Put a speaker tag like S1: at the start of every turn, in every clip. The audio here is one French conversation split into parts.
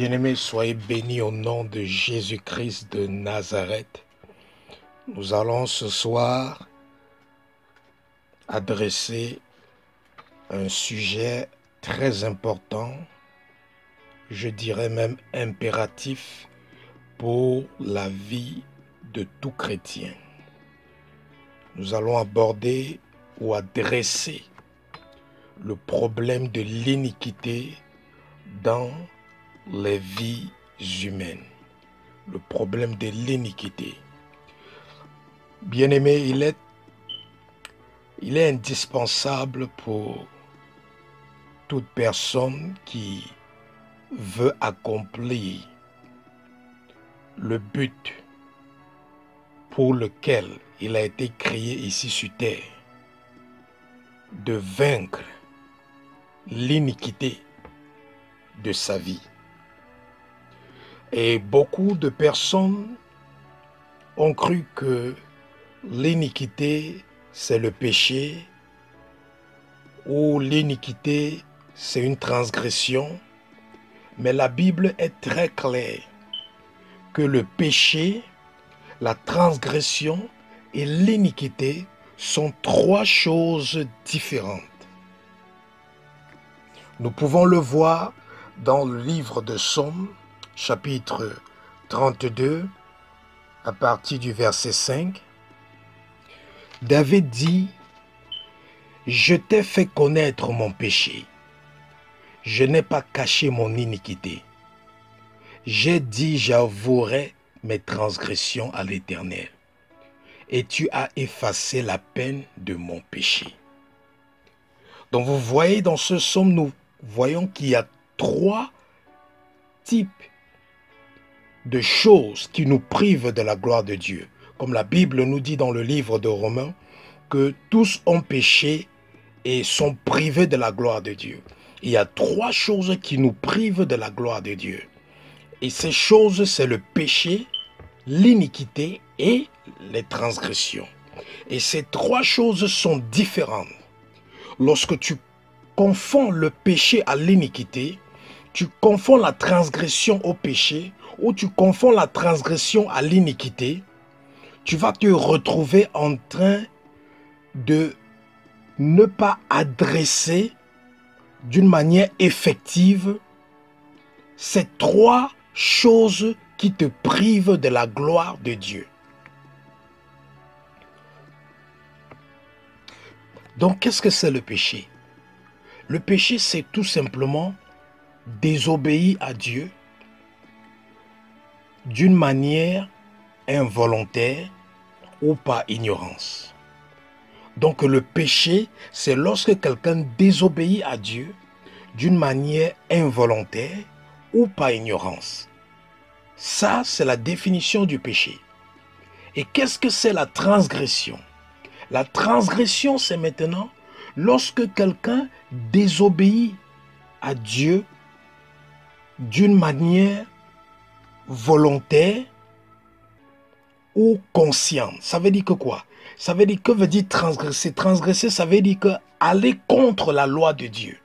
S1: Bien-aimés, soyez bénis au nom de Jésus-Christ de Nazareth. Nous allons ce soir adresser un sujet très important, je dirais même impératif pour la vie de tout chrétien. Nous allons aborder ou adresser le problème de l'iniquité dans les vies humaines. Le problème de l'iniquité. Bien-aimé, il est indispensable pour toute personne qui veut accomplir le but pour lequel il a été créé ici sur terre, de vaincre l'iniquité de sa vie. Et beaucoup de personnes ont cru que l'iniquité, c'est le péché, ou l'iniquité, c'est une transgression. Mais la Bible est très claire que le péché, la transgression et l'iniquité sont trois choses différentes. Nous pouvons le voir dans le livre de Psaume, chapitre 32, à partir du verset 5. David dit: « Je t'ai fait connaître mon péché. Je n'ai pas caché mon iniquité. J'ai dit, j'avouerai mes transgressions à l'Éternel. Et tu as effacé la peine de mon péché. » Donc vous voyez dans ce psaume, nous voyons qu'il y a trois types de choses qui nous privent de la gloire de Dieu. Comme la Bible nous dit dans le livre de Romains, que tous ont péché et sont privés de la gloire de Dieu. Il y a trois choses qui nous privent de la gloire de Dieu. Et ces choses, c'est le péché, l'iniquité et les transgressions. Et ces trois choses sont différentes. Lorsque tu confonds le péché à l'iniquité, tu confonds la transgression au péché, ou tu confonds la transgression à l'iniquité, tu vas te retrouver en train de ne pas adresser d'une manière effective ces trois choses qui te privent de la gloire de Dieu. Donc, qu'est-ce que c'est le péché? Le péché, c'est tout simplement désobéir à Dieu d'une manière involontaire ou par ignorance. Donc le péché, c'est lorsque quelqu'un désobéit à Dieu d'une manière involontaire ou par ignorance. Ça, c'est la définition du péché. Et qu'est-ce que c'est la transgression? La transgression, c'est maintenant lorsque quelqu'un désobéit à Dieu d'une manière volontaire ou consciente. Ça veut dire que quoi? Ça veut dire, que veut dire transgresser? Transgresser, ça veut dire que aller contre la loi de Dieu.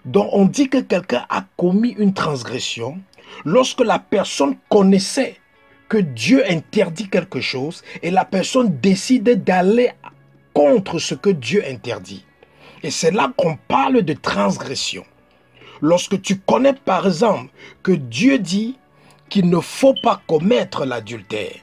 S1: Donc on dit que quelqu'un a commis une transgression lorsque la personne connaissait que Dieu interdit quelque chose et la personne décide d'aller contre ce que Dieu interdit. Et c'est là qu'on parle de transgression. Lorsque tu connais par exemple que Dieu dit qu'il ne faut pas commettre l'adultère,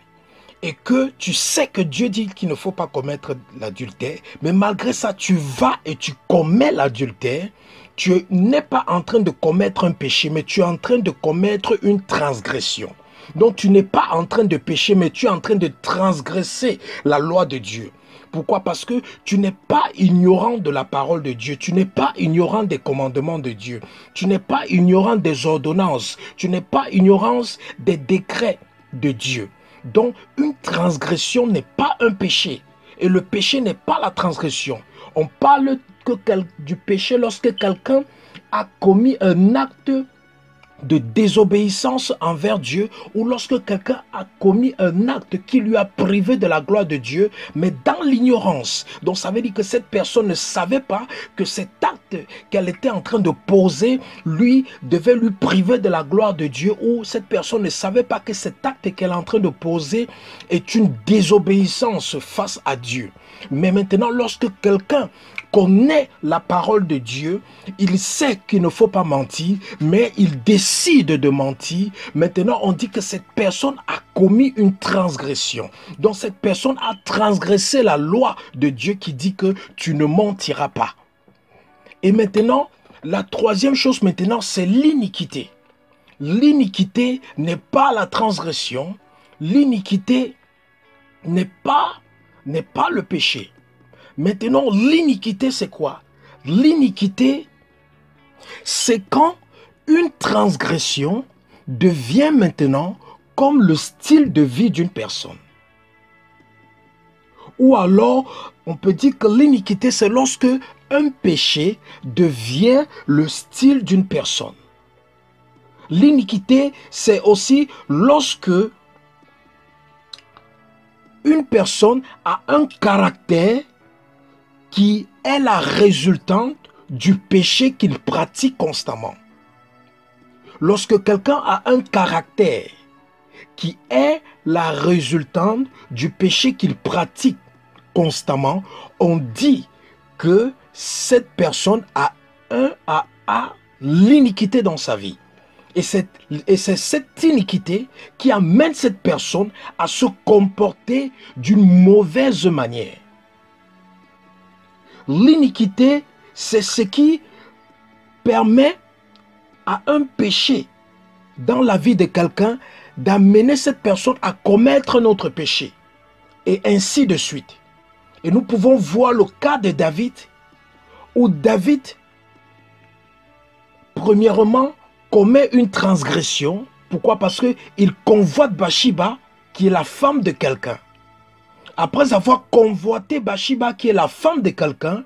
S1: et que tu sais que Dieu dit qu'il ne faut pas commettre l'adultère, mais malgré ça, tu vas et tu commets l'adultère, tu n'es pas en train de commettre un péché, mais tu es en train de commettre une transgression. Donc tu n'es pas en train de pécher, mais tu es en train de transgresser la loi de Dieu. Pourquoi? Parce que tu n'es pas ignorant de la parole de Dieu, tu n'es pas ignorant des commandements de Dieu, tu n'es pas ignorant des ordonnances, tu n'es pas ignorant des décrets de Dieu. Donc, une transgression n'est pas un péché. Et le péché n'est pas la transgression. On parle du péché lorsque quelqu'un a commis un acte de désobéissance envers Dieu, ou lorsque quelqu'un a commis un acte qui lui a privé de la gloire de Dieu, mais dans l'ignorance. Donc ça veut dire que cette personne ne savait pas que cet acte acte qu'elle était en train de poser, lui, devait lui priver de la gloire de Dieu, ou cette personne ne savait pas que cet acte qu'elle est en train de poser est une désobéissance face à Dieu. Mais maintenant, lorsque quelqu'un connaît la parole de Dieu, il sait qu'il ne faut pas mentir, mais il décide de mentir. Maintenant, on dit que cette personne a commis une transgression. Donc, cette personne a transgressé la loi de Dieu qui dit que tu ne mentiras pas. Et maintenant, la troisième chose maintenant, c'est l'iniquité. L'iniquité n'est pas la transgression. L'iniquité n'est pas le péché. Maintenant, l'iniquité, c'est quoi? L'iniquité, c'est quand une transgression devient maintenant comme le style de vie d'une personne. Ou alors, on peut dire que l'iniquité, c'est lorsque un péché devient le style d'une personne. L'iniquité, c'est aussi lorsque une personne a un caractère qui est la résultante du péché qu'il pratique constamment. Lorsque quelqu'un a un caractère qui est la résultante du péché qu'il pratique constamment, on dit que cette personne a l'iniquité dans sa vie. Et c'est cette iniquité qui amène cette personne à se comporter d'une mauvaise manière. L'iniquité, c'est ce qui permet à un péché dans la vie de quelqu'un d'amener cette personne à commettre un autre péché. Et ainsi de suite. Et nous pouvons voir le cas de David, où David, premièrement, commet une transgression. Pourquoi? Parce qu'il convoite Bathsheba, qui est la femme de quelqu'un. Après avoir convoité Bathsheba, qui est la femme de quelqu'un,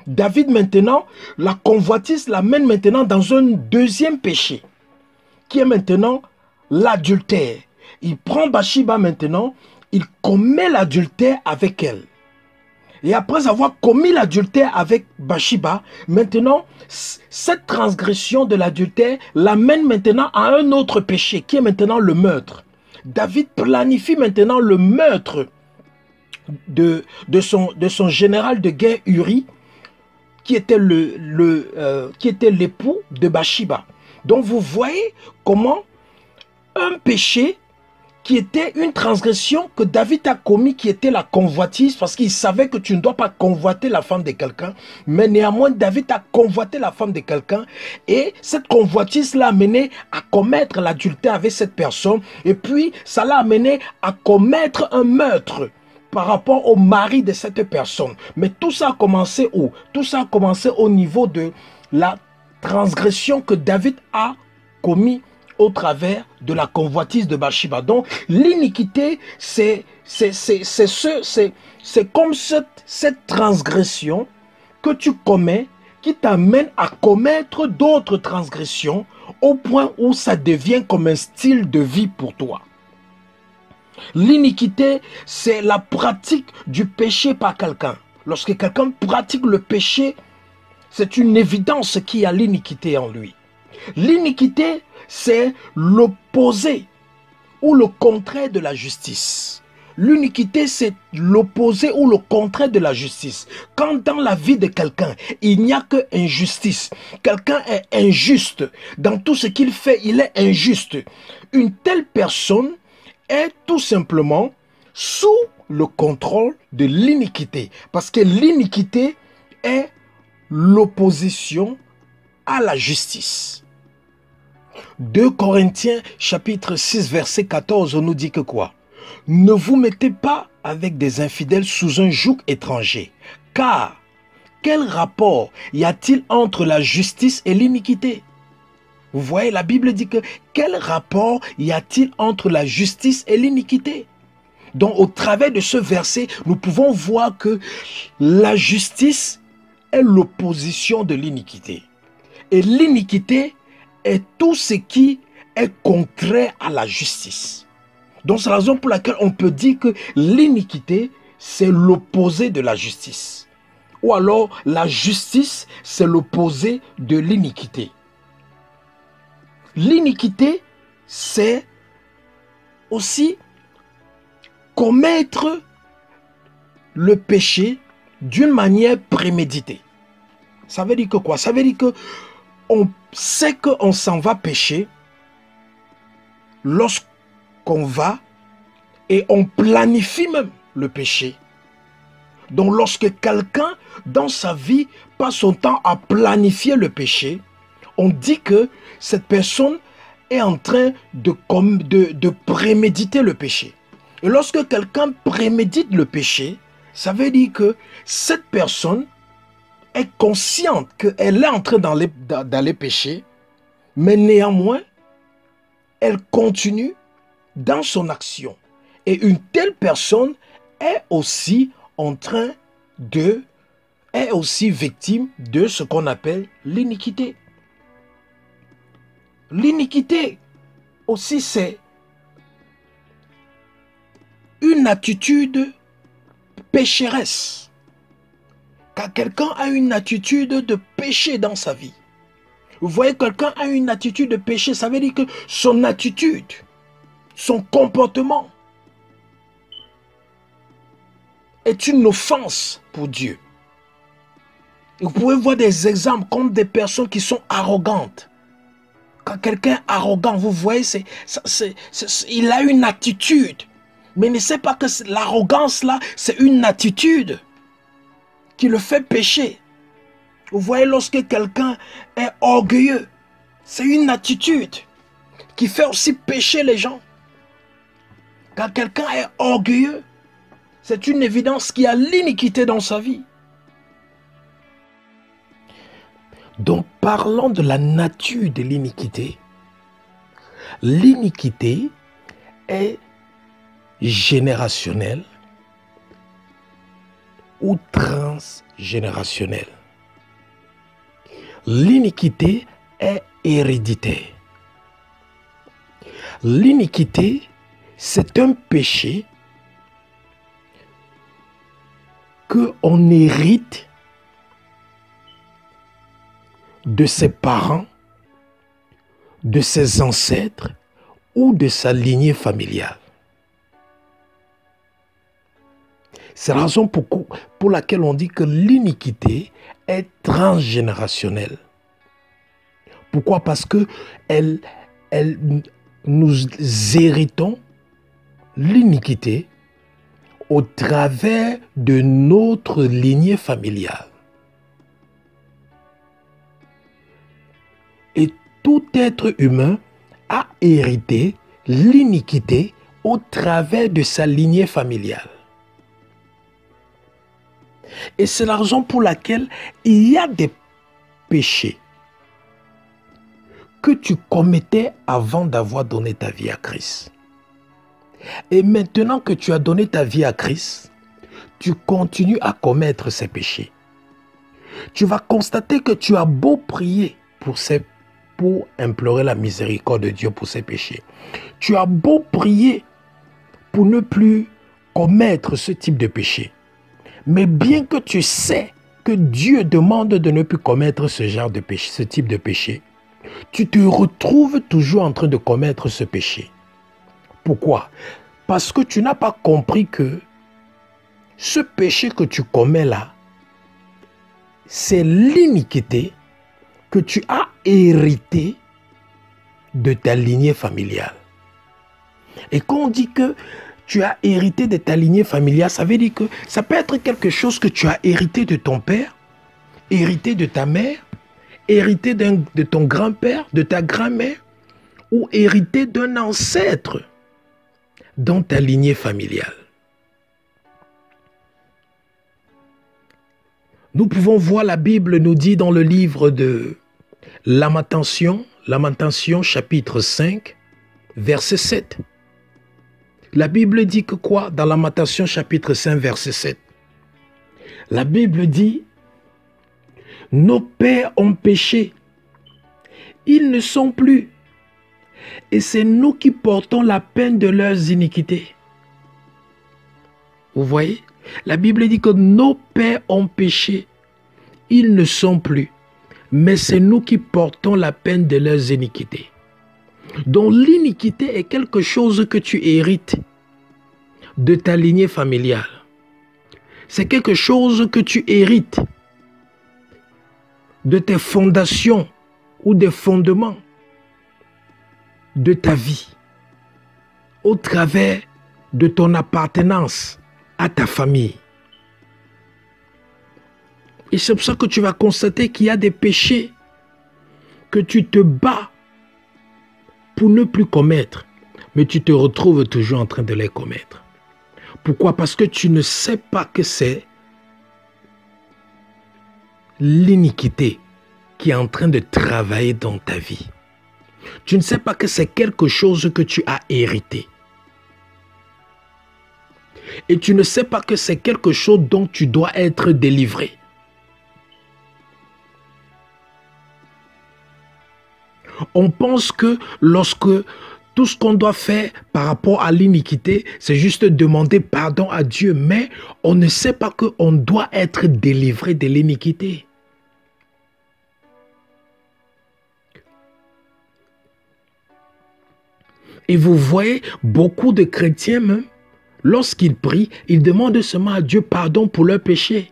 S1: David maintenant, la convoitise l'amène maintenant dans un deuxième péché, qui est maintenant l'adultère. Il prend Bathsheba maintenant, il commet l'adultère avec elle. Et après avoir commis l'adultère avec Bathsheba, maintenant, cette transgression de l'adultère l'amène maintenant à un autre péché, qui est maintenant le meurtre. David planifie maintenant le meurtre de son général de guerre Uri, qui était l'époux de Bathsheba. Donc vous voyez comment un péché qui était une transgression que David a commis, qui était la convoitise, parce qu'il savait que tu ne dois pas convoiter la femme de quelqu'un, mais néanmoins David a convoité la femme de quelqu'un, et cette convoitise l'a amené à commettre l'adultère avec cette personne, et puis ça l'a amené à commettre un meurtre par rapport au mari de cette personne. Mais tout ça a commencé où? Tout ça a commencé au niveau de la transgression que David a commis au travers de la convoitise de Bathsheba. Donc l'iniquité, c'est comme cette transgression que tu commets qui t'amène à commettre d'autres transgressions au point où ça devient comme un style de vie pour toi. L'iniquité, c'est la pratique du péché par quelqu'un. Lorsque quelqu'un pratique le péché, c'est une évidence qu'il y a l'iniquité en lui. L'iniquité, c'est l'opposé ou le contraire de la justice. L'iniquité, c'est l'opposé ou le contraire de la justice. Quand dans la vie de quelqu'un, il n'y a que injustice, quelqu'un est injuste, dans tout ce qu'il fait, il est injuste. Une telle personne est tout simplement sous le contrôle de l'iniquité. Parce que l'iniquité est l'opposition à la justice. 2 Corinthiens chapitre 6 verset 14 nous dit que quoi? Ne vous mettez pas avec des infidèles sous un joug étranger. Car quel rapport y a-t-il entre la justice et l'iniquité? Vous voyez, la Bible dit que quel rapport y a-t-il entre la justice et l'iniquité? Donc au travers de ce verset, nous pouvons voir que la justice est l'opposition de l'iniquité. Et l'iniquité est tout ce qui est contraire à la justice. Donc c'est la raison pour laquelle on peut dire que l'iniquité, c'est l'opposé de la justice. Ou alors la justice, c'est l'opposé de l'iniquité. L'iniquité, c'est aussi commettre le péché d'une manière préméditée. Ça veut dire que quoi? Ça veut dire que on sait qu'on s'en va pécher lorsqu'on va et on planifie même le péché. Donc lorsque quelqu'un dans sa vie passe son temps à planifier le péché, on dit que cette personne est en train de préméditer le péché. Et lorsque quelqu'un prémédite le péché, ça veut dire que cette personne est consciente qu'elle est en train d'aller pécher, mais néanmoins, elle continue dans son action. Et une telle personne est aussi victime de ce qu'on appelle l'iniquité. L'iniquité aussi, c'est une attitude pécheresse. Quand quelqu'un a une attitude de péché dans sa vie, vous voyez, quelqu'un a une attitude de péché, ça veut dire que son attitude, son comportement est une offense pour Dieu. Et vous pouvez voir des exemples comme des personnes qui sont arrogantes. Quand quelqu'un est arrogant, vous voyez, il a une attitude. Mais ne sait pas que l'arrogance là, c'est une attitude qui le fait pécher. Vous voyez, lorsque quelqu'un est orgueilleux, c'est une attitude qui fait aussi pécher les gens. Quand quelqu'un est orgueilleux, c'est une évidence qu'il y a l'iniquité dans sa vie. Donc, parlons de la nature de l'iniquité. L'iniquité est générationnelle ou transgénérationnelle. L'iniquité est héréditaire. L'iniquité, c'est un péché qu'on hérite de ses parents, de ses ancêtres ou de sa lignée familiale. C'est la raison pour laquelle on dit que l'iniquité est transgénérationnelle. Pourquoi? Parce que nous héritons l'iniquité au travers de notre lignée familiale. Et tout être humain a hérité l'iniquité au travers de sa lignée familiale. Et c'est la raison pour laquelle il y a des péchés que tu commettais avant d'avoir donné ta vie à Christ. Et maintenant que tu as donné ta vie à Christ, tu continues à commettre ces péchés. Tu vas constater que tu as beau prier pour implorer la miséricorde de Dieu pour ces péchés. Tu as beau prier pour ne plus commettre ce type de péché. Mais bien que tu sais que Dieu demande de ne plus commettre ce genre de péché, ce type de péché, tu te retrouves toujours en train de commettre ce péché. Pourquoi? Parce que tu n'as pas compris que ce péché que tu commets là, c'est l'iniquité que tu as hérité de ta lignée familiale. Et quand on dit que tu as hérité de ta lignée familiale, ça veut dire que ça peut être quelque chose que tu as hérité de ton père, hérité de ta mère, hérité de ton grand-père, de ta grand-mère, ou hérité d'un ancêtre dans ta lignée familiale. Nous pouvons voir, la Bible nous dit dans le livre de Lamentation chapitre 5, verset 7. La Bible dit que quoi? Dans Lamentation chapitre 5, verset 7. La Bible dit: nos pères ont péché, ils ne sont plus, et c'est nous qui portons la peine de leurs iniquités. Vous voyez? La Bible dit que nos pères ont péché. Ils ne sont plus. Mais c'est nous qui portons la peine de leurs iniquités. Donc l'iniquité est quelque chose que tu hérites de ta lignée familiale. C'est quelque chose que tu hérites de tes fondations ou des fondements de ta vie au travers de ton appartenance à ta famille. Et c'est pour ça que tu vas constater qu'il y a des péchés que tu te bats pour ne plus commettre, mais tu te retrouves toujours en train de les commettre. Pourquoi? Parce que tu ne sais pas que c'est l'iniquité qui est en train de travailler dans ta vie. Tu ne sais pas que c'est quelque chose que tu as hérité. Et tu ne sais pas que c'est quelque chose dont tu dois être délivré. On pense que lorsque tout ce qu'on doit faire par rapport à l'iniquité, c'est juste demander pardon à Dieu, mais on ne sait pas qu'on doit être délivré de l'iniquité. Et vous voyez, beaucoup de chrétiens même, lorsqu'ils prient, ils demandent seulement à Dieu pardon pour leurs péchés.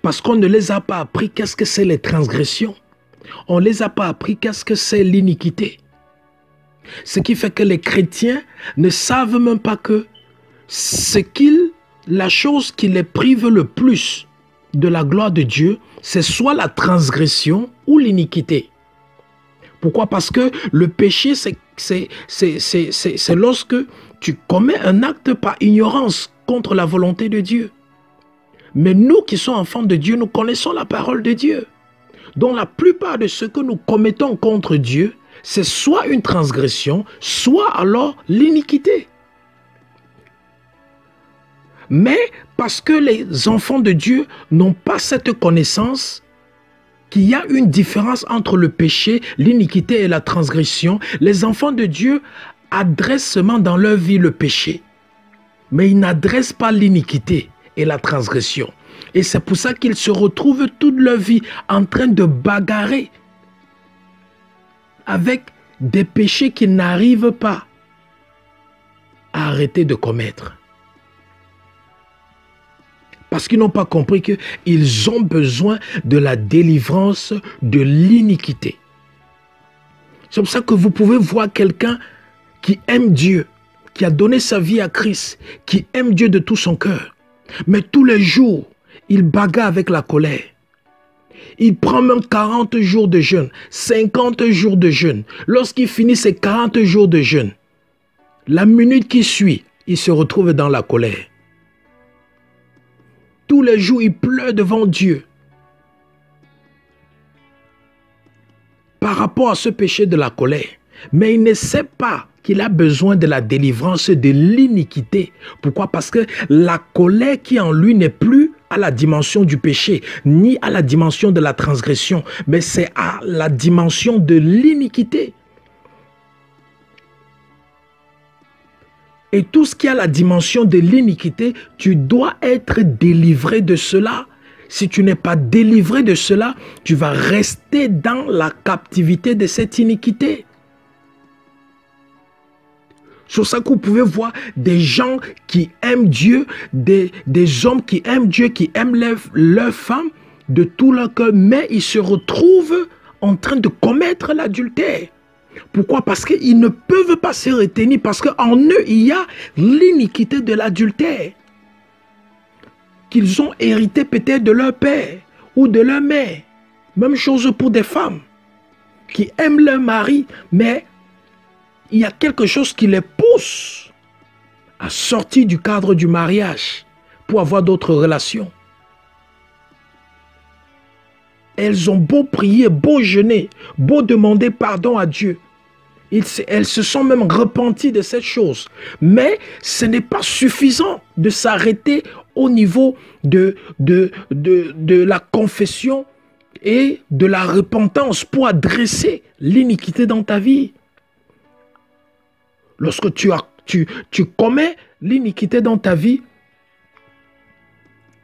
S1: Parce qu'on ne les a pas appris qu'est-ce que c'est les transgressions. On ne les a pas appris qu'est-ce que c'est l'iniquité. Ce qui fait que les chrétiens ne savent même pas que la chose qui les prive le plus de la gloire de Dieu, c'est soit la transgression ou l'iniquité. Pourquoi? Parce que le péché, c'est lorsque tu commets un acte par ignorance contre la volonté de Dieu. Mais nous qui sommes enfants de Dieu, nous connaissons la parole de Dieu. Donc la plupart de ce que nous commettons contre Dieu, c'est soit une transgression, soit alors l'iniquité. Mais parce que les enfants de Dieu n'ont pas cette connaissance, qu'il y a une différence entre le péché, l'iniquité et la transgression, les enfants de Dieu adressent seulement dans leur vie le péché. Mais ils n'adressent pas l'iniquité et la transgression. Et c'est pour ça qu'ils se retrouvent toute leur vie en train de bagarrer avec des péchés qu'ils n'arrivent pas à arrêter de commettre. Parce qu'ils n'ont pas compris qu'ils ont besoin de la délivrance de l'iniquité. C'est pour ça que vous pouvez voir quelqu'un qui aime Dieu, qui a donné sa vie à Christ, qui aime Dieu de tout son cœur. Mais tous les jours, il bagarre avec la colère. Il prend même 40 jours de jeûne, 50 jours de jeûne. Lorsqu'il finit ses 40 jours de jeûne, la minute qui suit, il se retrouve dans la colère. Tous les jours, il pleure devant Dieu par rapport à ce péché de la colère. Mais il ne sait pas qu'il a besoin de la délivrance de l'iniquité. Pourquoi? Parce que la colère qui est en lui n'est plus à la dimension du péché, ni à la dimension de la transgression, mais c'est à la dimension de l'iniquité. Et tout ce qui a la dimension de l'iniquité, tu dois être délivré de cela. Si tu n'es pas délivré de cela, tu vas rester dans la captivité de cette iniquité. Sur ça que vous pouvez voir des gens qui aiment Dieu, des hommes qui aiment Dieu, qui aiment leurs femmes de tout leur cœur, mais ils se retrouvent en train de commettre l'adultère. Pourquoi? Parce qu'ils ne peuvent pas se retenir, parce qu'en eux, il y a l'iniquité de l'adultère qu'ils ont hérité peut-être de leur père ou de leur mère. Même chose pour des femmes qui aiment leur mari, mais il y a quelque chose qui les pousse à sortir du cadre du mariage pour avoir d'autres relations. Elles ont beau prier, beau jeûner, beau demander pardon à Dieu. Elles se sont même repenties de cette chose. Mais ce n'est pas suffisant de s'arrêter au niveau de la confession et de la repentance pour adresser l'iniquité dans ta vie. Lorsque tu commets l'iniquité dans ta vie,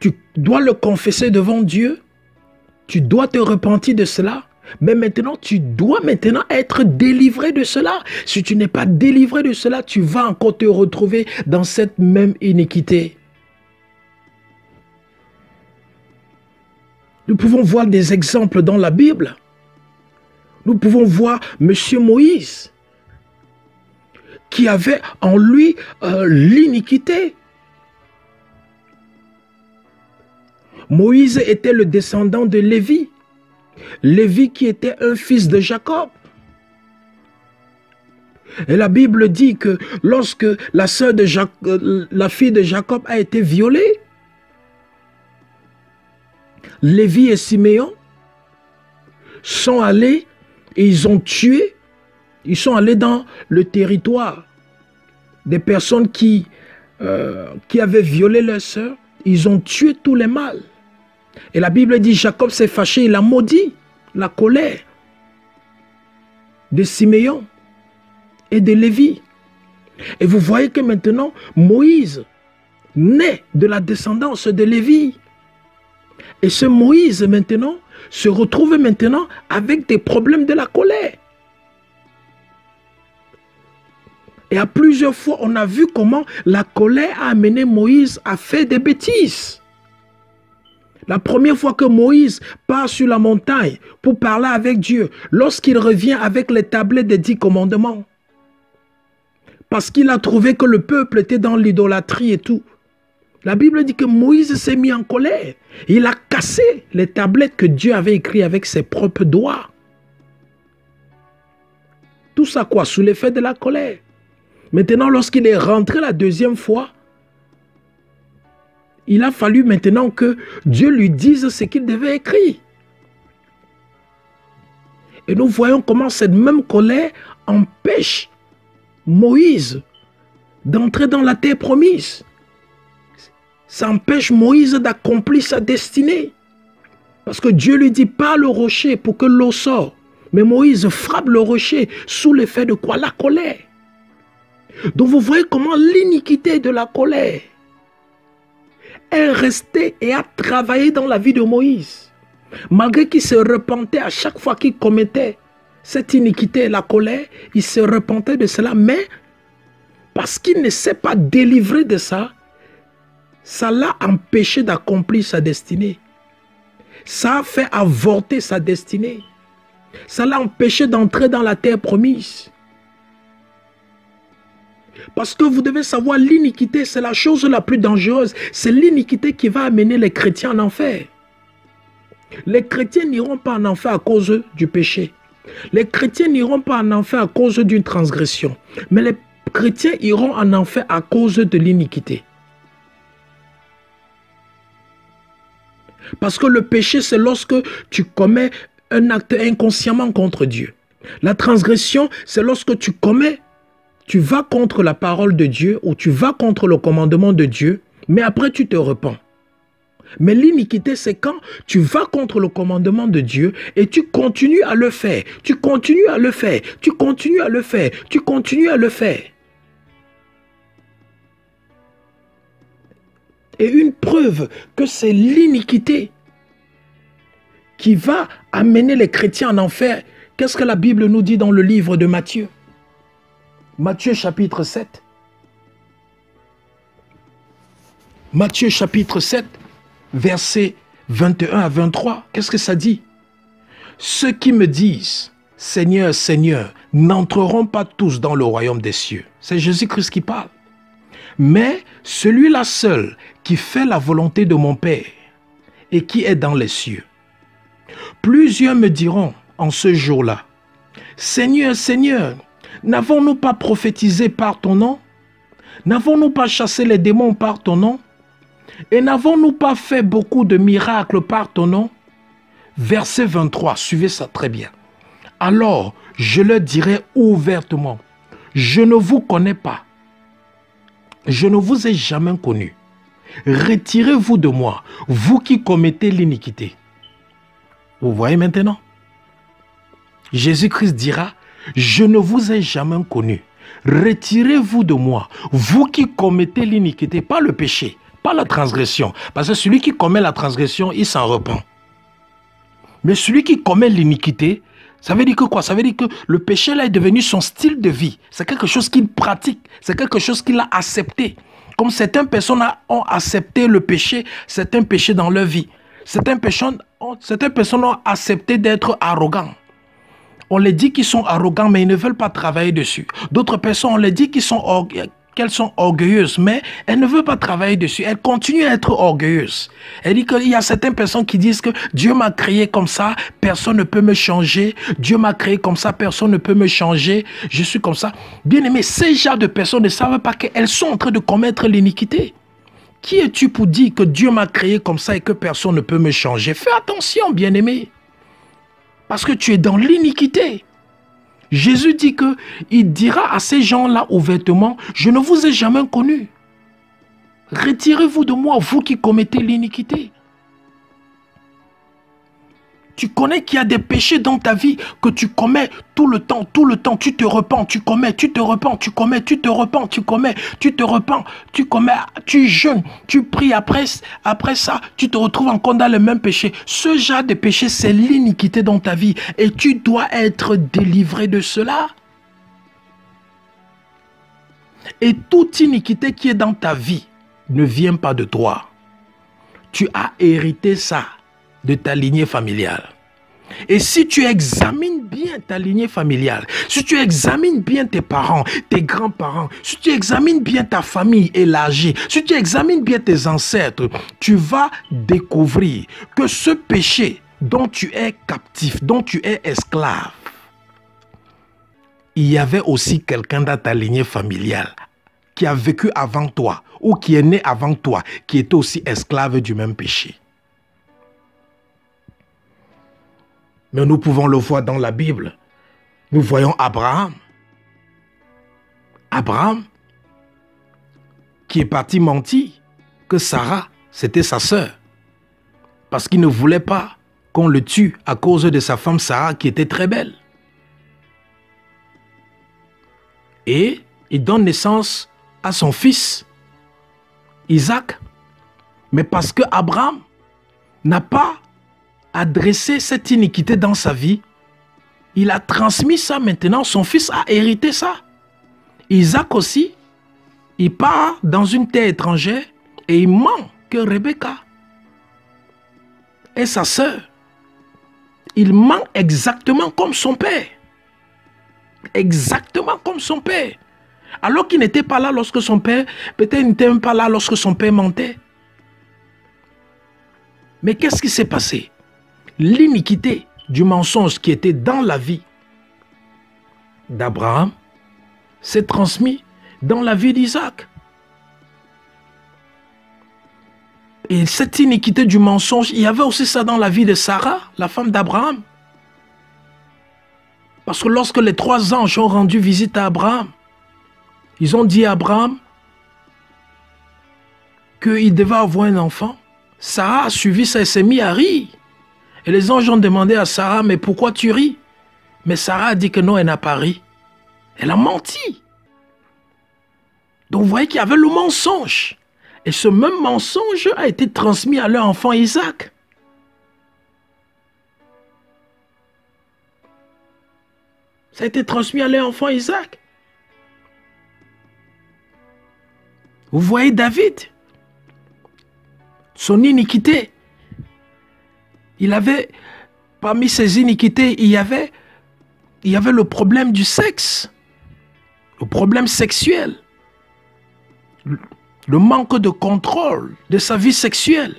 S1: Tu dois le confesser devant Dieu. Tu dois te repentir de cela. Mais maintenant, tu dois maintenant être délivré de cela. Si tu n'es pas délivré de cela, tu vas encore te retrouver dans cette même iniquité. Nous pouvons voir des exemples dans la Bible. Nous pouvons voir M. Moïse qui avait en lui l'iniquité. Moïse était le descendant de Lévi. Lévi qui était un fils de Jacob. Et la Bible dit que lorsque la fille de Jacob a été violée, Lévi et Siméon sont allés et ils ont tué. Ils sont allés dans le territoire des personnes qui avaient violé leur sœur. Ils ont tué tous les mâles. Et la Bible dit, Jacob s'est fâché, il a maudit la colère de Siméon et de Lévi. Et vous voyez que maintenant, Moïse naît de la descendance de Lévi. Et ce Moïse maintenant se retrouve maintenant avec des problèmes de la colère. Et à plusieurs fois, on a vu comment la colère a amené Moïse à faire des bêtises. La première fois que Moïse part sur la montagne pour parler avec Dieu, lorsqu'il revient avec les tablettes des 10 commandements, parce qu'il a trouvé que le peuple était dans l'idolâtrie et tout, la Bible dit que Moïse s'est mis en colère. Il a cassé les tablettes que Dieu avait écrites avec ses propres doigts. Tout ça quoi? Sous l'effet de la colère. Maintenant, lorsqu'il est rentré la deuxième fois, il a fallu maintenant que Dieu lui dise ce qu'il devait écrire. Et nous voyons comment cette même colère empêche Moïse d'entrer dans la terre promise. Ça empêche Moïse d'accomplir sa destinée. Parce que Dieu lui dit, parle au rocher pour que l'eau sorte. Mais Moïse frappe le rocher sous l'effet de quoi? La colère. Donc vous voyez comment l'iniquité de la colère est restée et a travaillé dans la vie de Moïse. Malgré qu'il se repentait à chaque fois qu'il commettait cette iniquité, la colère, il se repentait de cela. Mais parce qu'il ne s'est pas délivré de ça, ça l'a empêché d'accomplir sa destinée. Ça a fait avorter sa destinée. Ça l'a empêché d'entrer dans la terre promise. Parce que vous devez savoir, l'iniquité, c'est la chose la plus dangereuse. C'est l'iniquité qui va amener les chrétiens en enfer. Les chrétiens n'iront pas en enfer à cause du péché. Les chrétiens n'iront pas en enfer à cause d'une transgression. Mais les chrétiens iront en enfer à cause de l'iniquité. Parce que le péché, c'est lorsque tu commets un acte inconsciemment contre Dieu. La transgression, c'est lorsque tu vas contre la parole de Dieu ou tu vas contre le commandement de Dieu, mais après tu te repens. Mais l'iniquité, c'est quand tu vas contre le commandement de Dieu et tu continues à le faire. Tu continues à le faire. Tu continues à le faire. Tu continues à le faire. Et une preuve que c'est l'iniquité qui va amener les chrétiens en enfer. Qu'est-ce que la Bible nous dit dans le livre de Matthieu? Matthieu chapitre 7. Matthieu chapitre 7, versets 21 à 23. Qu'est-ce que ça dit? Ceux qui me disent, Seigneur, Seigneur, n'entreront pas tous dans le royaume des cieux. C'est Jésus-Christ qui parle. Mais celui-là seul qui fait la volonté de mon Père et qui est dans les cieux. Plusieurs me diront en ce jour-là, Seigneur, Seigneur, n'avons-nous pas prophétisé par ton nom? N'avons-nous pas chassé les démons par ton nom? Et n'avons-nous pas fait beaucoup de miracles par ton nom? Verset 23, suivez ça très bien. Alors, je leur dirai ouvertement, je ne vous connais pas. Je ne vous ai jamais connu. Retirez-vous de moi, vous qui commettez l'iniquité. Vous voyez maintenant? Jésus-Christ dira, je ne vous ai jamais connu. Retirez-vous de moi, vous qui commettez l'iniquité, pas le péché, pas la transgression. Parce que celui qui commet la transgression, il s'en repent. Mais celui qui commet l'iniquité, ça veut dire que quoi? Ça veut dire que le péché là est devenu son style de vie. C'est quelque chose qu'il pratique. C'est quelque chose qu'il a accepté. Comme certaines personnes ont accepté le péché, certains péchés dans leur vie. Certaines personnes ont accepté d'être arrogants. On les dit qu'ils sont arrogants, mais ils ne veulent pas travailler dessus. D'autres personnes, on les dit qu'elles sont orgueilleuses, mais elles ne veulent pas travailler dessus. Elles continuent à être orgueilleuses. Elle dit qu'il y a certaines personnes qui disent que Dieu m'a créé comme ça, personne ne peut me changer. Dieu m'a créé comme ça, personne ne peut me changer. Je suis comme ça. Bien aimé, ces genres de personnes ne savent pas qu'elles sont en train de commettre l'iniquité. Qui es-tu pour dire que Dieu m'a créé comme ça et que personne ne peut me changer? Fais attention, bien aimé. Parce que tu es dans l'iniquité. Jésus dit qu'il dira à ces gens-là ouvertement, je ne vous ai jamais connu. Retirez-vous de moi, vous qui commettez l'iniquité. Tu connais qu'il y a des péchés dans ta vie que tu commets tout le temps, tu te repens, tu commets, tu te repens, tu commets, tu te repens, tu commets, tu te repens, tu commets, tu jeûnes, tu pries, après ça, tu te retrouves encore dans le même péché. Ce genre de péché, c'est l'iniquité dans ta vie et tu dois être délivré de cela. Et toute iniquité qui est dans ta vie ne vient pas de toi. Tu as hérité ça de ta lignée familiale. Et si tu examines bien ta lignée familiale, si tu examines bien tes parents, tes grands-parents, si tu examines bien ta famille élargie, si tu examines bien tes ancêtres, tu vas découvrir que ce péché dont tu es captif, dont tu es esclave, il y avait aussi quelqu'un dans ta lignée familiale qui a vécu avant toi ou qui est né avant toi, qui était aussi esclave du même péché. Mais nous pouvons le voir dans la Bible. Nous voyons Abraham. Abraham, qui est parti mentir que Sarah, c'était sa sœur. Parce qu'il ne voulait pas qu'on le tue à cause de sa femme Sarah, qui était très belle. Et il donne naissance à son fils, Isaac. Mais parce que Abraham n'a pas adressé cette iniquité dans sa vie, il a transmis ça maintenant, son fils a hérité ça. Isaac aussi, il part dans une terre étrangère et il ment que Rebecca est sa sœur. Il ment exactement comme son père. Exactement comme son père. Alors qu'il n'était pas là lorsque son père, peut-être n'était même pas là lorsque son père mentait. Mais qu'est-ce qui s'est passé? L'iniquité du mensonge qui était dans la vie d'Abraham s'est transmise dans la vie d'Isaac. Et cette iniquité du mensonge, il y avait aussi ça dans la vie de Sarah, la femme d'Abraham. Parce que lorsque les 3 anges ont rendu visite à Abraham, ils ont dit à Abraham qu'il devait avoir un enfant. Sarah a suivi ça et s'est mise à rire. Et les anges ont demandé à Sarah, mais pourquoi tu ris? Mais Sarah a dit que non, elle n'a pas ri. Elle a menti. Donc vous voyez qu'il y avait le mensonge. Et ce même mensonge a été transmis à leur enfant Isaac. Ça a été transmis à leur enfant Isaac. Vous voyez David, son iniquité. Il avait, parmi ses iniquités, il y avait le problème du sexe, le problème sexuel, le manque de contrôle de sa vie sexuelle.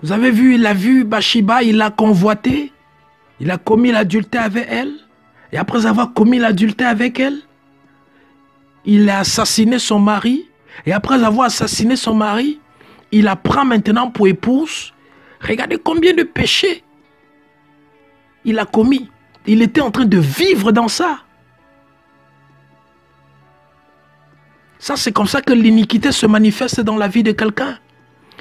S1: Vous avez vu, il a vu Bathsheba, il l'a convoitée, il a commis l'adultère avec elle, et après avoir commis l'adultère avec elle, il a assassiné son mari. Et après avoir assassiné son mari, il la prend maintenant pour épouse. Regardez combien de péchés il a commis. Il était en train de vivre dans ça. Ça, c'est comme ça que l'iniquité se manifeste dans la vie de quelqu'un.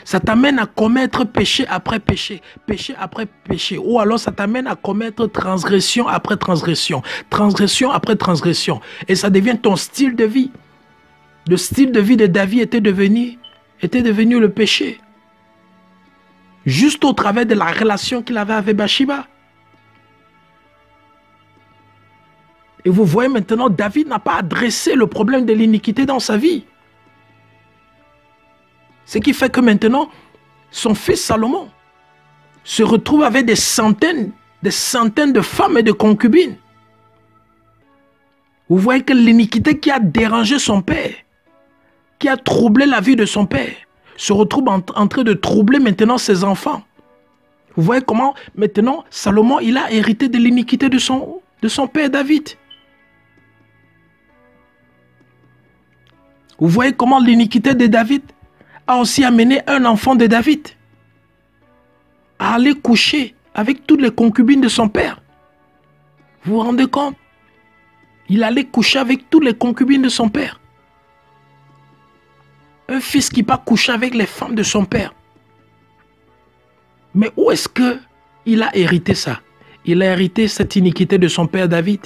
S1: Ça t'amène à commettre péché après péché, péché après péché. Ou alors ça t'amène à commettre transgression après transgression, transgression après transgression. Et ça devient ton style de vie. Le style de vie de David était devenu le péché. Juste au travers de la relation qu'il avait avec Bathsheba. Et vous voyez maintenant, David n'a pas adressé le problème de l'iniquité dans sa vie. Ce qui fait que maintenant, son fils Salomon se retrouve avec des centaines de femmes et de concubines. Vous voyez que l'iniquité qui a dérangé son père, qui a troublé la vie de son père, se retrouve en train de troubler maintenant ses enfants. Vous voyez comment maintenant Salomon il a hérité de l'iniquité de son père David. Vous voyez comment l'iniquité de David a aussi amené un enfant de David à aller coucher avec toutes les concubines de son père. Vous vous rendez compte? Il allait coucher avec toutes les concubines de son père. Un fils qui va coucher avec les femmes de son père. Mais où est-ce qu'il a hérité ça? Il a hérité cette iniquité de son père David.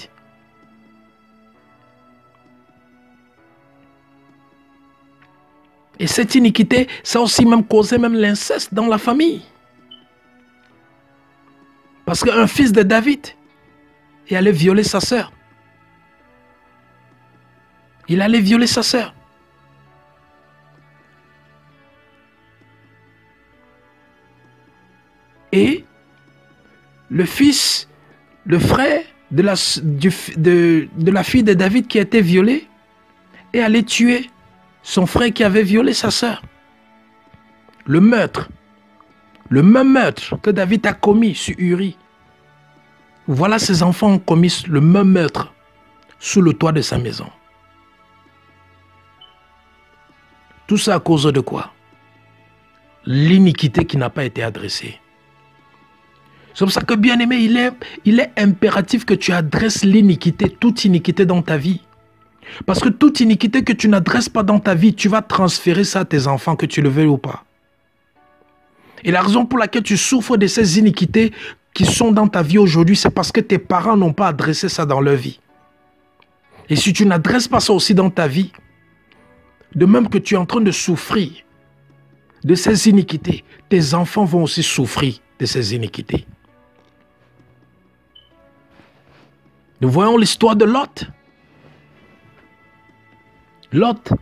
S1: Et cette iniquité, ça a aussi même causé même l'inceste dans la famille. Parce qu'un fils de David, il allait violer sa sœur. Il allait violer sa sœur. Et le fils, le frère de la fille de David qui a été violée est allé tuer son frère qui avait violé sa sœur. Le meurtre. Le même meurtre que David a commis sur Uri. Voilà, ses enfants ont commis le même meurtre sous le toit de sa maison. Tout ça à cause de quoi? L'iniquité qui n'a pas été adressée. C'est pour ça que, bien aimé, il est impératif que tu adresses l'iniquité, toute iniquité dans ta vie. Parce que toute iniquité que tu n'adresses pas dans ta vie, tu vas transférer ça à tes enfants, que tu le veuilles ou pas. Et la raison pour laquelle tu souffres de ces iniquités qui sont dans ta vie aujourd'hui, c'est parce que tes parents n'ont pas adressé ça dans leur vie. Et si tu n'adresses pas ça aussi dans ta vie, de même que tu es en train de souffrir de ces iniquités, tes enfants vont aussi souffrir de ces iniquités. Nous voyons l'histoire de Lot. Lot,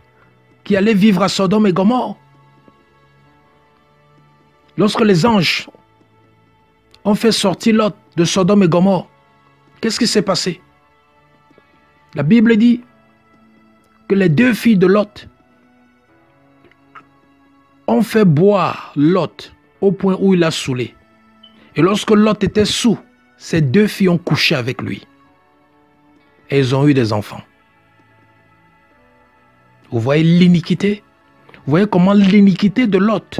S1: qui allait vivre à Sodome et Gomorrhe. Lorsque les anges ont fait sortir Lot de Sodome et Gomorrhe, qu'est-ce qui s'est passé? La Bible dit que les deux filles de Lot ont fait boire Lot au point où il a saoulé. Et lorsque Lot était saoul, ces deux filles ont couché avec lui. Et ils ont eu des enfants. Vous voyez l'iniquité? Vous voyez comment l'iniquité de Lot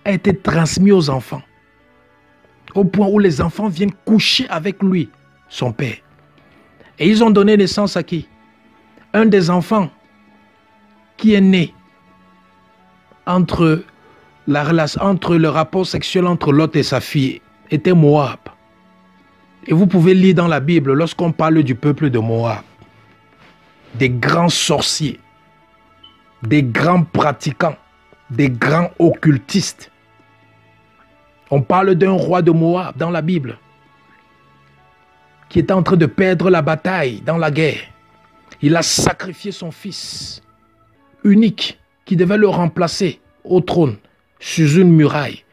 S1: a été transmise aux enfants. Au point où les enfants viennent coucher avec lui, son père. Et ils ont donné naissance à qui? Un des enfants qui est né entre le rapport sexuel entre Lot et sa fille était Moab. Et vous pouvez lire dans la Bible, lorsqu'on parle du peuple de Moab, des grands sorciers, des grands pratiquants, des grands occultistes. On parle d'un roi de Moab dans la Bible qui était en train de perdre la bataille dans la guerre. Il a sacrifié son fils unique qui devait le remplacer au trône sur une muraille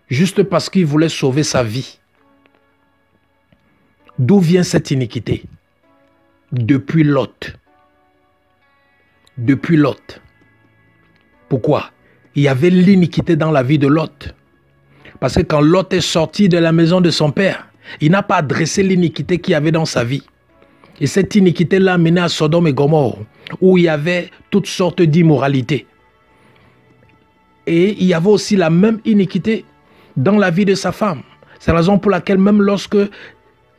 S1: juste parce qu'il voulait sauver sa vie. D'où vient cette iniquité? Depuis Lot. Depuis Lot. Pourquoi? Il y avait l'iniquité dans la vie de Lot. Parce que quand Lot est sorti de la maison de son père, il n'a pas adressé l'iniquité qu'il y avait dans sa vie. Et cette iniquité l'a mené à Sodome et Gomorrhe, où il y avait toutes sortes d'immoralités. Et il y avait aussi la même iniquité dans la vie de sa femme. C'est la raison pour laquelle même lorsque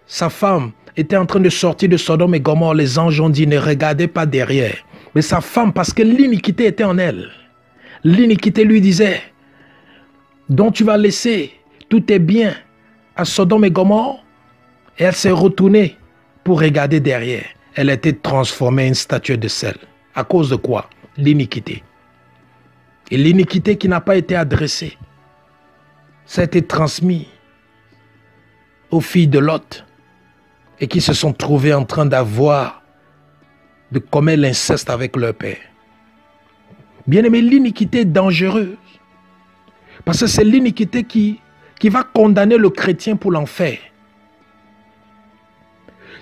S1: sa femme était en train de sortir de Sodome et Gomorrhe, les anges ont dit ne regardez pas derrière. Mais sa femme, parce que l'iniquité était en elle, l'iniquité lui disait dont tu vas laisser tous tes biens à Sodome et Gomorrhe, et elle s'est retournée pour regarder derrière. Elle a été transformée en une statue de sel. À cause de quoi? L'iniquité. Et l'iniquité qui n'a pas été adressée, ça a été transmis aux filles de Lot et qui se sont trouvées en train de commettre l'inceste avec leur père. Bien-aimé, l'iniquité est dangereuse parce que c'est l'iniquité qui va condamner le chrétien pour l'enfer.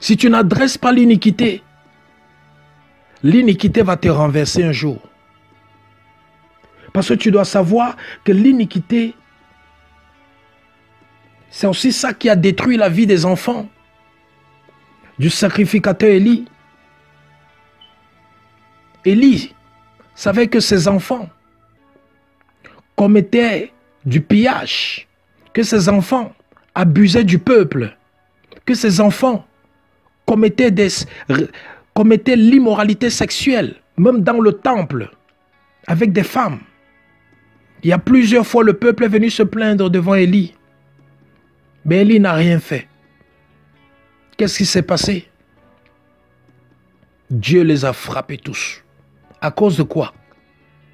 S1: Si tu n'adresses pas l'iniquité, l'iniquité va te renverser un jour. Parce que tu dois savoir que l'iniquité, c'est aussi ça qui a détruit la vie des enfants du sacrificateur Élie. Élie savait que ses enfants commettaient du pillage, que ses enfants abusaient du peuple, que ses enfants commettaient l'immoralité sexuelle, même dans le temple, avec des femmes. Il y a plusieurs fois, le peuple est venu se plaindre devant Élie. Mais Élie n'a rien fait. Qu'est-ce qui s'est passé? Dieu les a frappés tous. À cause de quoi?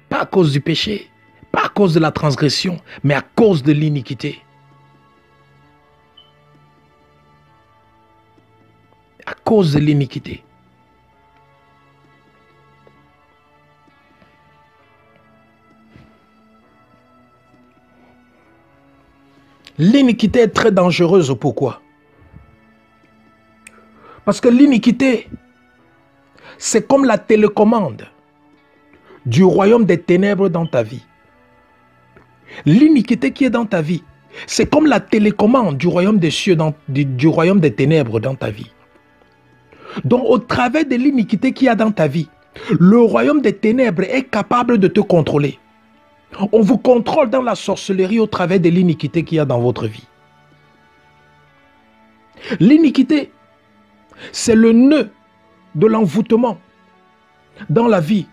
S1: Pas à cause du péché, pas à cause de la transgression, mais à cause de l'iniquité. À cause de l'iniquité. L'iniquité est très dangereuse. Pourquoi? Parce que l'iniquité, c'est comme la télécommande du royaume des ténèbres dans ta vie. L'iniquité qui est dans ta vie, c'est comme la télécommande du royaume des cieux, du royaume des ténèbres dans ta vie. Donc au travers de l'iniquité qu'il y a dans ta vie, le royaume des ténèbres est capable de te contrôler. On vous contrôle dans la sorcellerie au travers de l'iniquité qu'il y a dans votre vie. L'iniquité, c'est le nœud de l'envoûtement dans la vie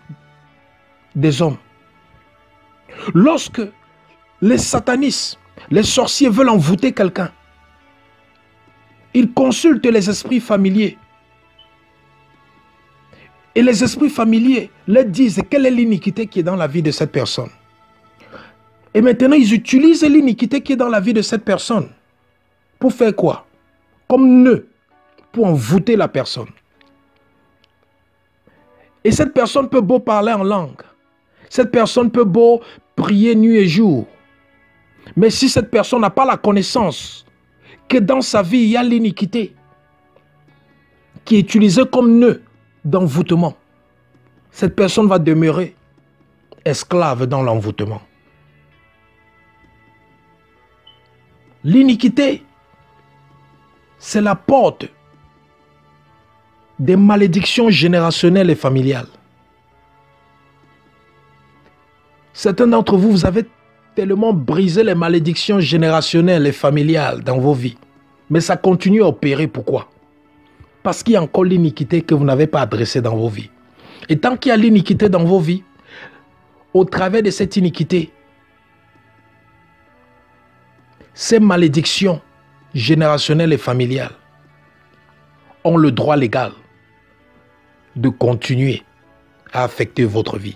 S1: des hommes. Lorsque les satanistes, les sorciers veulent envoûter quelqu'un, ils consultent les esprits familiers. Et les esprits familiers leur disent quelle est l'iniquité qui est dans la vie de cette personne. Et maintenant, ils utilisent l'iniquité qui est dans la vie de cette personne. Pour faire quoi? Comme nœud, pour envoûter la personne. Et cette personne peut beau parler en langue. Cette personne peut beau prier nuit et jour. Mais si cette personne n'a pas la connaissance que dans sa vie, il y a l'iniquité qui est utilisée comme nœud d'envoûtement, cette personne va demeurer esclave dans l'envoûtement. L'iniquité, c'est la porte des malédictions générationnelles et familiales. Certains d'entre vous, vous avez tellement brisé les malédictions générationnelles et familiales dans vos vies. Mais ça continue à opérer. Pourquoi? Parce qu'il y a encore l'iniquité que vous n'avez pas adressée dans vos vies. Et tant qu'il y a l'iniquité dans vos vies, au travers de cette iniquité, ces malédictions générationnelles et familiales ont le droit légal de continuer à affecter votre vie.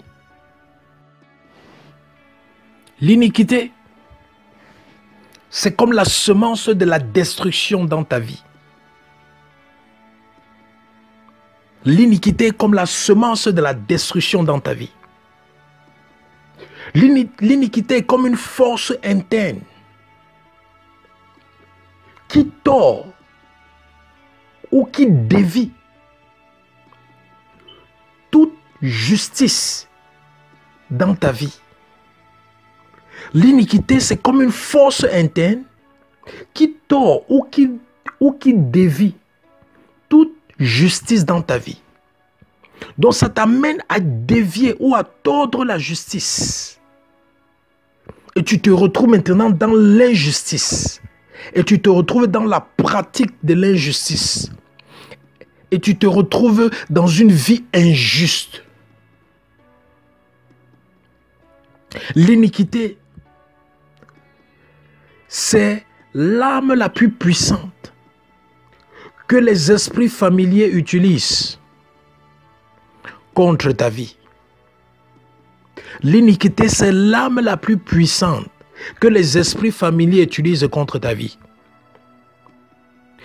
S1: L'iniquité, c'est comme la semence de la destruction dans ta vie. L'iniquité est comme la semence de la destruction dans ta vie. L'iniquité est comme une force interne qui tord ou qui dévie toute justice dans ta vie. L'iniquité, c'est comme une force interne qui tord ou qui dévie toute justice dans ta vie. Donc ça t'amène à dévier ou à tordre la justice. Et tu te retrouves maintenant dans l'injustice. Et tu te retrouves dans la pratique de l'injustice. Et tu te retrouves dans une vie injuste. L'iniquité, c'est l'arme la plus puissante que les esprits familiers utilisent contre ta vie. L'iniquité, c'est l'arme la plus puissante que les esprits familiers utilisent contre ta vie.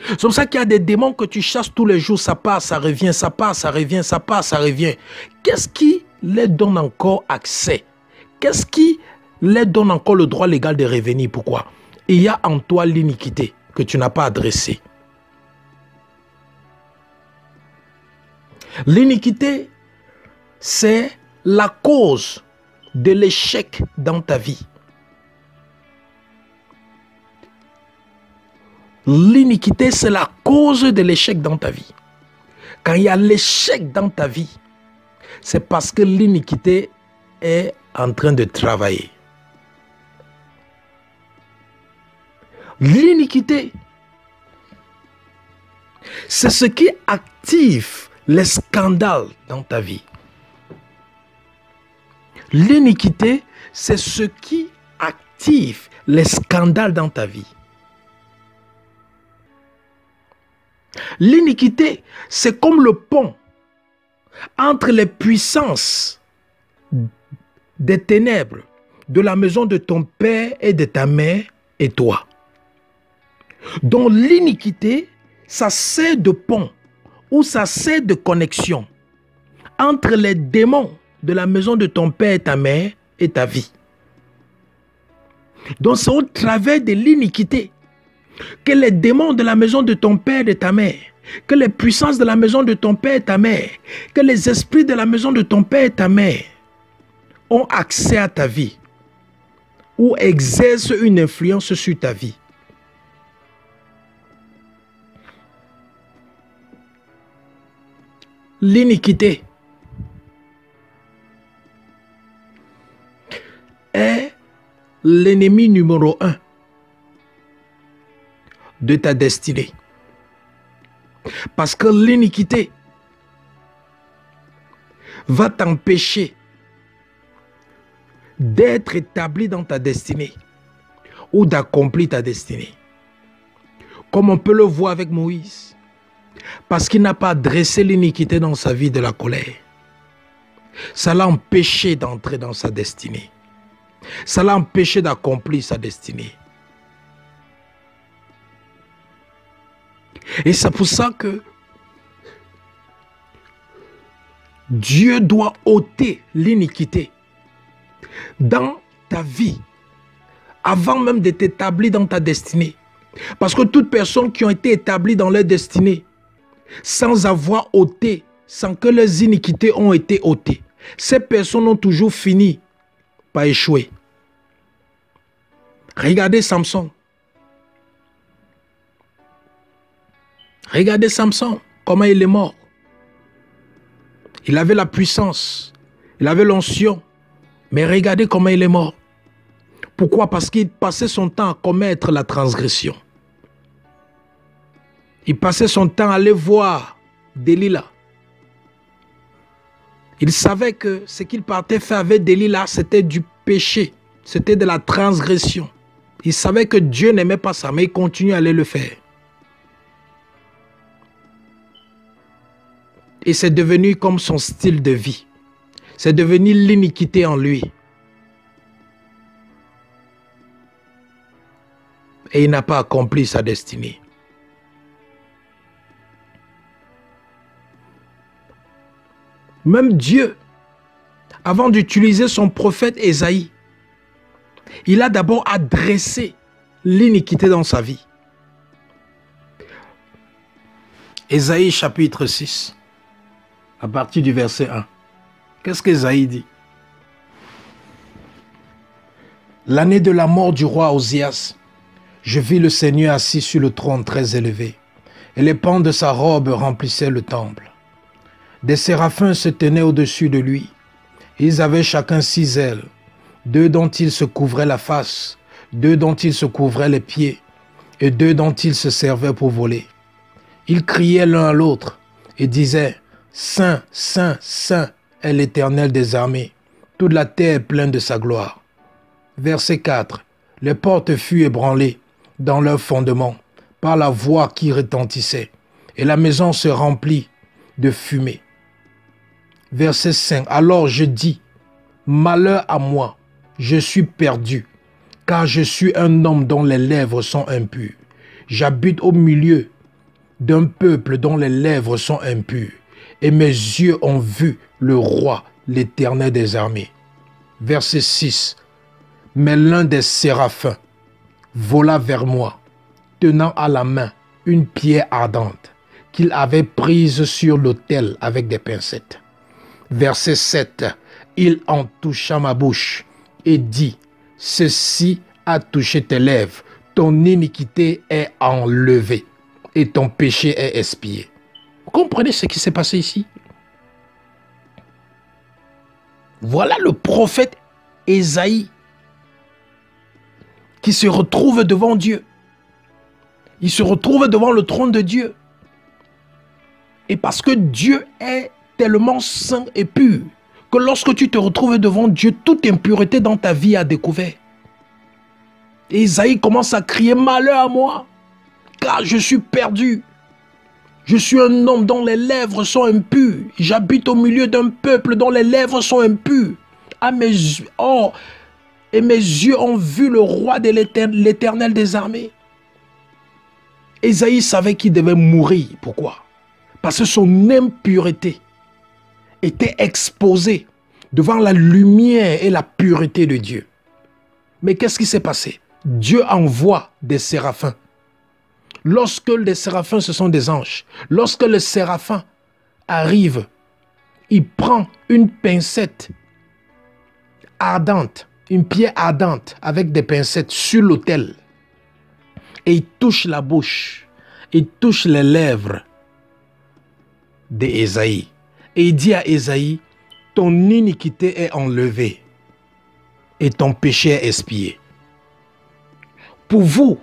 S1: C'est pour ça qu'il y a des démons que tu chasses tous les jours, ça passe, ça revient, ça passe, ça revient, ça passe, ça revient. Qu'est-ce qui les donne encore accès? Qu'est-ce qui les donne encore le droit légal de revenir? Pourquoi? Il y a en toi l'iniquité que tu n'as pas adressée. L'iniquité, c'est la cause de l'échec dans ta vie. L'iniquité, c'est la cause de l'échec dans ta vie. Quand il y a l'échec dans ta vie, c'est parce que l'iniquité est en train de travailler. L'iniquité, c'est ce qui active les scandales dans ta vie. L'iniquité, c'est ce qui active les scandales dans ta vie. L'iniquité, c'est comme le pont entre les puissances des ténèbres de la maison de ton père et de ta mère et toi. Donc l'iniquité, ça sert de pont ou ça sert de connexion entre les démons de la maison de ton père et ta mère et ta vie. Donc c'est au travers de l'iniquité que les démons de la maison de ton père et de ta mère, que les puissances de la maison de ton père et ta mère, que les esprits de la maison de ton père et ta mère ont accès à ta vie ou exercent une influence sur ta vie. L'iniquité est l'ennemi numéro 1 de ta destinée. Parce que l'iniquité va t'empêcher d'être établi dans ta destinée ou d'accomplir ta destinée. Comme on peut le voir avec Moïse. Parce qu'il n'a pas dressé l'iniquité dans sa vie de la colère. Ça l'a empêché d'entrer dans sa destinée. Ça l'a empêché d'accomplir sa destinée. Et c'est pour ça que Dieu doit ôter l'iniquité dans ta vie avant même de t'établir dans ta destinée. Parce que toutes personnes qui ont été établies dans leur destinée sans avoir ôté, sans que leurs iniquités ont été ôtées, ces personnes ont toujours fini par échouer. Regardez Samson. Regardez Samson, comment il est mort. Il avait la puissance, il avait l'onction, mais regardez comment il est mort. Pourquoi? Parce qu'il passait son temps à commettre la transgression. Il passait son temps à aller voir Delilah. Il savait que ce qu'il partait faire avec Delilah, c'était du péché, c'était de la transgression. Il savait que Dieu n'aimait pas ça, mais il continue à aller le faire. Et c'est devenu comme son style de vie. C'est devenu l'iniquité en lui. Et il n'a pas accompli sa destinée. Même Dieu, avant d'utiliser son prophète Ésaïe, il a d'abord adressé l'iniquité dans sa vie. Ésaïe chapitre 6, à partir du verset 1. Qu'est-ce qu'Ésaïe dit? L'année de la mort du roi Osias, je vis le Seigneur assis sur le trône très élevé, et les pans de sa robe remplissaient le temple. Des séraphins se tenaient au-dessus de lui. Ils avaient chacun 6 ailes, 2 dont ils se couvraient la face, 2 dont ils se couvraient les pieds, et 2 dont ils se servaient pour voler. Ils criaient l'un à l'autre et disaient, « Saint, Saint, Saint est l'Éternel des armées, toute la terre est pleine de sa gloire. » Verset 4. Les portes furent ébranlées, dans leurs fondements par la voix qui retentissait, et la maison se remplit de fumée. Verset 5. Alors je dis, malheur à moi, je suis perdu, car je suis un homme dont les lèvres sont impures. J'habite au milieu d'un peuple dont les lèvres sont impures, et mes yeux ont vu le roi, l'Éternel des armées. Verset 6. Mais l'un des séraphins vola vers moi, tenant à la main une pierre ardente qu'il avait prise sur l'autel avec des pincettes. Verset 7. Il en toucha ma bouche et dit, ceci a touché tes lèvres, ton iniquité est enlevée et ton péché est expié. Vous comprenez ce qui s'est passé ici? Voilà le prophète Ésaïe qui se retrouve devant Dieu. Il se retrouve devant le trône de Dieu. Et parce que Dieu est tellement saint et pur, que lorsque tu te retrouves devant Dieu, toute impureté dans ta vie a découvert. Et Ésaïe commence à crier, malheur à moi, car je suis perdu. Je suis un homme dont les lèvres sont impures. J'habite au milieu d'un peuple dont les lèvres sont impures. Et mes yeux ont vu le roi de l'Éternel des armées. Ésaïe savait qu'il devait mourir. Pourquoi? Parce que son impureté était exposée devant la lumière et la pureté de Dieu. Mais qu'est-ce qui s'est passé? Dieu envoie des séraphins. Lorsque les séraphins, ce sont des anges, lorsque le séraphin arrive, il prend une pincette ardente, une pierre ardente avec des pincettes sur l'autel et il touche la bouche, il touche les lèvres d'Ésaïe. Et il dit à Ésaïe, ton iniquité est enlevée et ton péché est expié. Pour vous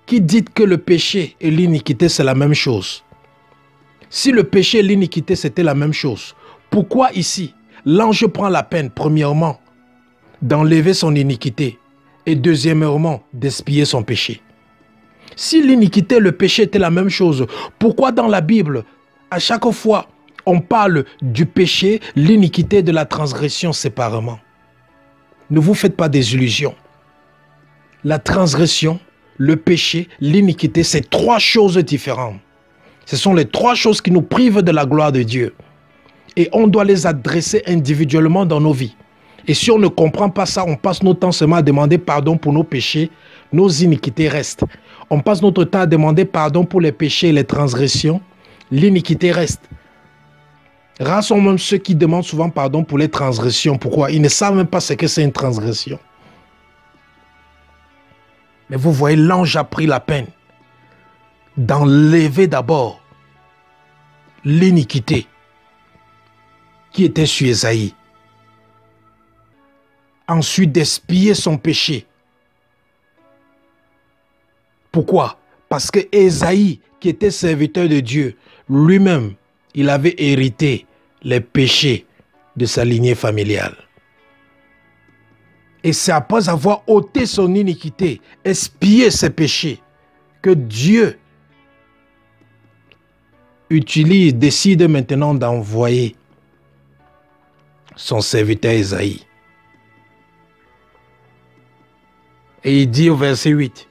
S1: qui dites que le péché et l'iniquité c'est la même chose, si le péché et l'iniquité c'était la même chose, pourquoi ici l'ange prend la peine premièrement d'enlever son iniquité et deuxièmement d'expier son péché? Si l'iniquité et le péché étaient la même chose, pourquoi dans la Bible à chaque fois on parle du péché, l'iniquité et de la transgression séparément? Ne vous faites pas des illusions. La transgression, le péché, l'iniquité, c'est trois choses différentes. Ce sont les trois choses qui nous privent de la gloire de Dieu. Et on doit les adresser individuellement dans nos vies. Et si on ne comprend pas ça, on passe notre temps seulement à demander pardon pour nos péchés, nos iniquités restent. On passe notre temps à demander pardon pour les péchés et les transgressions, l'iniquité reste. Rares sont même ceux qui demandent souvent pardon pour les transgressions. Pourquoi? Ils ne savent même pas ce que c'est une transgression. Mais vous voyez, l'ange a pris la peine d'enlever d'abord l'iniquité qui était sur Ésaïe. Ensuite d'expier son péché. Pourquoi? Parce que Ésaïe, qui était serviteur de Dieu, lui-même, il avait hérité les péchés de sa lignée familiale. Et c'est après avoir ôté son iniquité, expié ses péchés, que Dieu décide maintenant d'envoyer son serviteur Ésaïe. Et il dit au verset 8,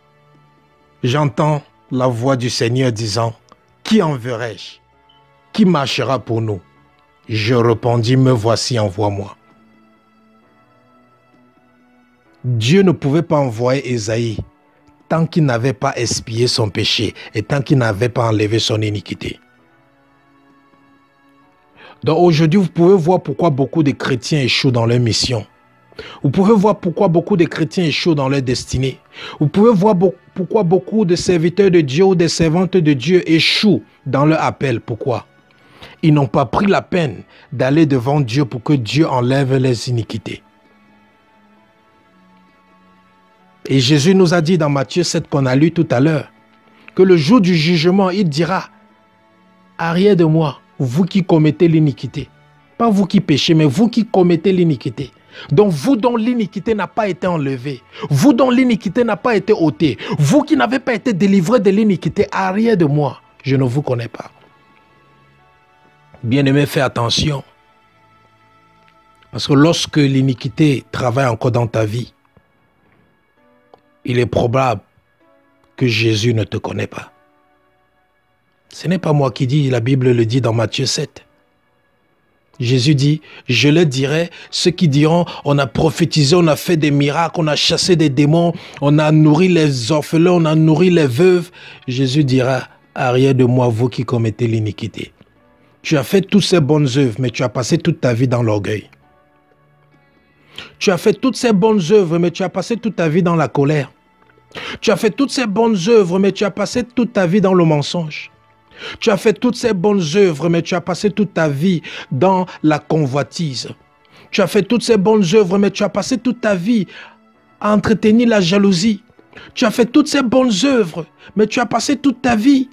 S1: « J'entends la voix du Seigneur disant, « Qui enverrai-je? Qui marchera pour nous? » Je répondis, « Me voici, envoie-moi. » Dieu ne pouvait pas envoyer Ésaïe tant qu'il n'avait pas expié son péché et tant qu'il n'avait pas enlevé son iniquité. Donc aujourd'hui, vous pouvez voir pourquoi beaucoup de chrétiens échouent dans leur mission. Vous pouvez voir pourquoi beaucoup de chrétiens échouent dans leur destinée. Vous pouvez voir pourquoi beaucoup de serviteurs de Dieu ou des servantes de Dieu échouent dans leur appel. Pourquoi? Ils n'ont pas pris la peine d'aller devant Dieu pour que Dieu enlève les iniquités. Et Jésus nous a dit dans Matthieu 7 qu'on a lu tout à l'heure, que le jour du jugement, il dira, « Arrière de moi, vous qui commettez l'iniquité. » Pas vous qui péchez, mais vous qui commettez l'iniquité. Donc vous dont l'iniquité n'a pas été enlevée, vous dont l'iniquité n'a pas été ôtée, vous qui n'avez pas été délivré de l'iniquité, arrière de moi, je ne vous connais pas. Bien-aimé, fais attention. Parce que lorsque l'iniquité travaille encore dans ta vie, il est probable que Jésus ne te connaît pas. Ce n'est pas moi qui dis, la Bible le dit dans Matthieu 7. Jésus dit, je le dirai, ceux qui diront, on a prophétisé, on a fait des miracles, on a chassé des démons, on a nourri les orphelins, on a nourri les veuves. Jésus dira, arrière de moi, vous qui commettez l'iniquité. Tu as fait toutes ces bonnes œuvres, mais tu as passé toute ta vie dans l'orgueil. Tu as fait toutes ces bonnes œuvres, mais tu as passé toute ta vie dans la colère. Tu as fait toutes ces bonnes œuvres, mais tu as passé toute ta vie dans le mensonge. Tu as fait toutes ces bonnes œuvres, mais tu as passé toute ta vie dans la convoitise. Tu as fait toutes ces bonnes œuvres, mais tu as passé toute ta vie à entretenir la jalousie. Tu as fait toutes ces bonnes œuvres, mais tu as passé toute ta vie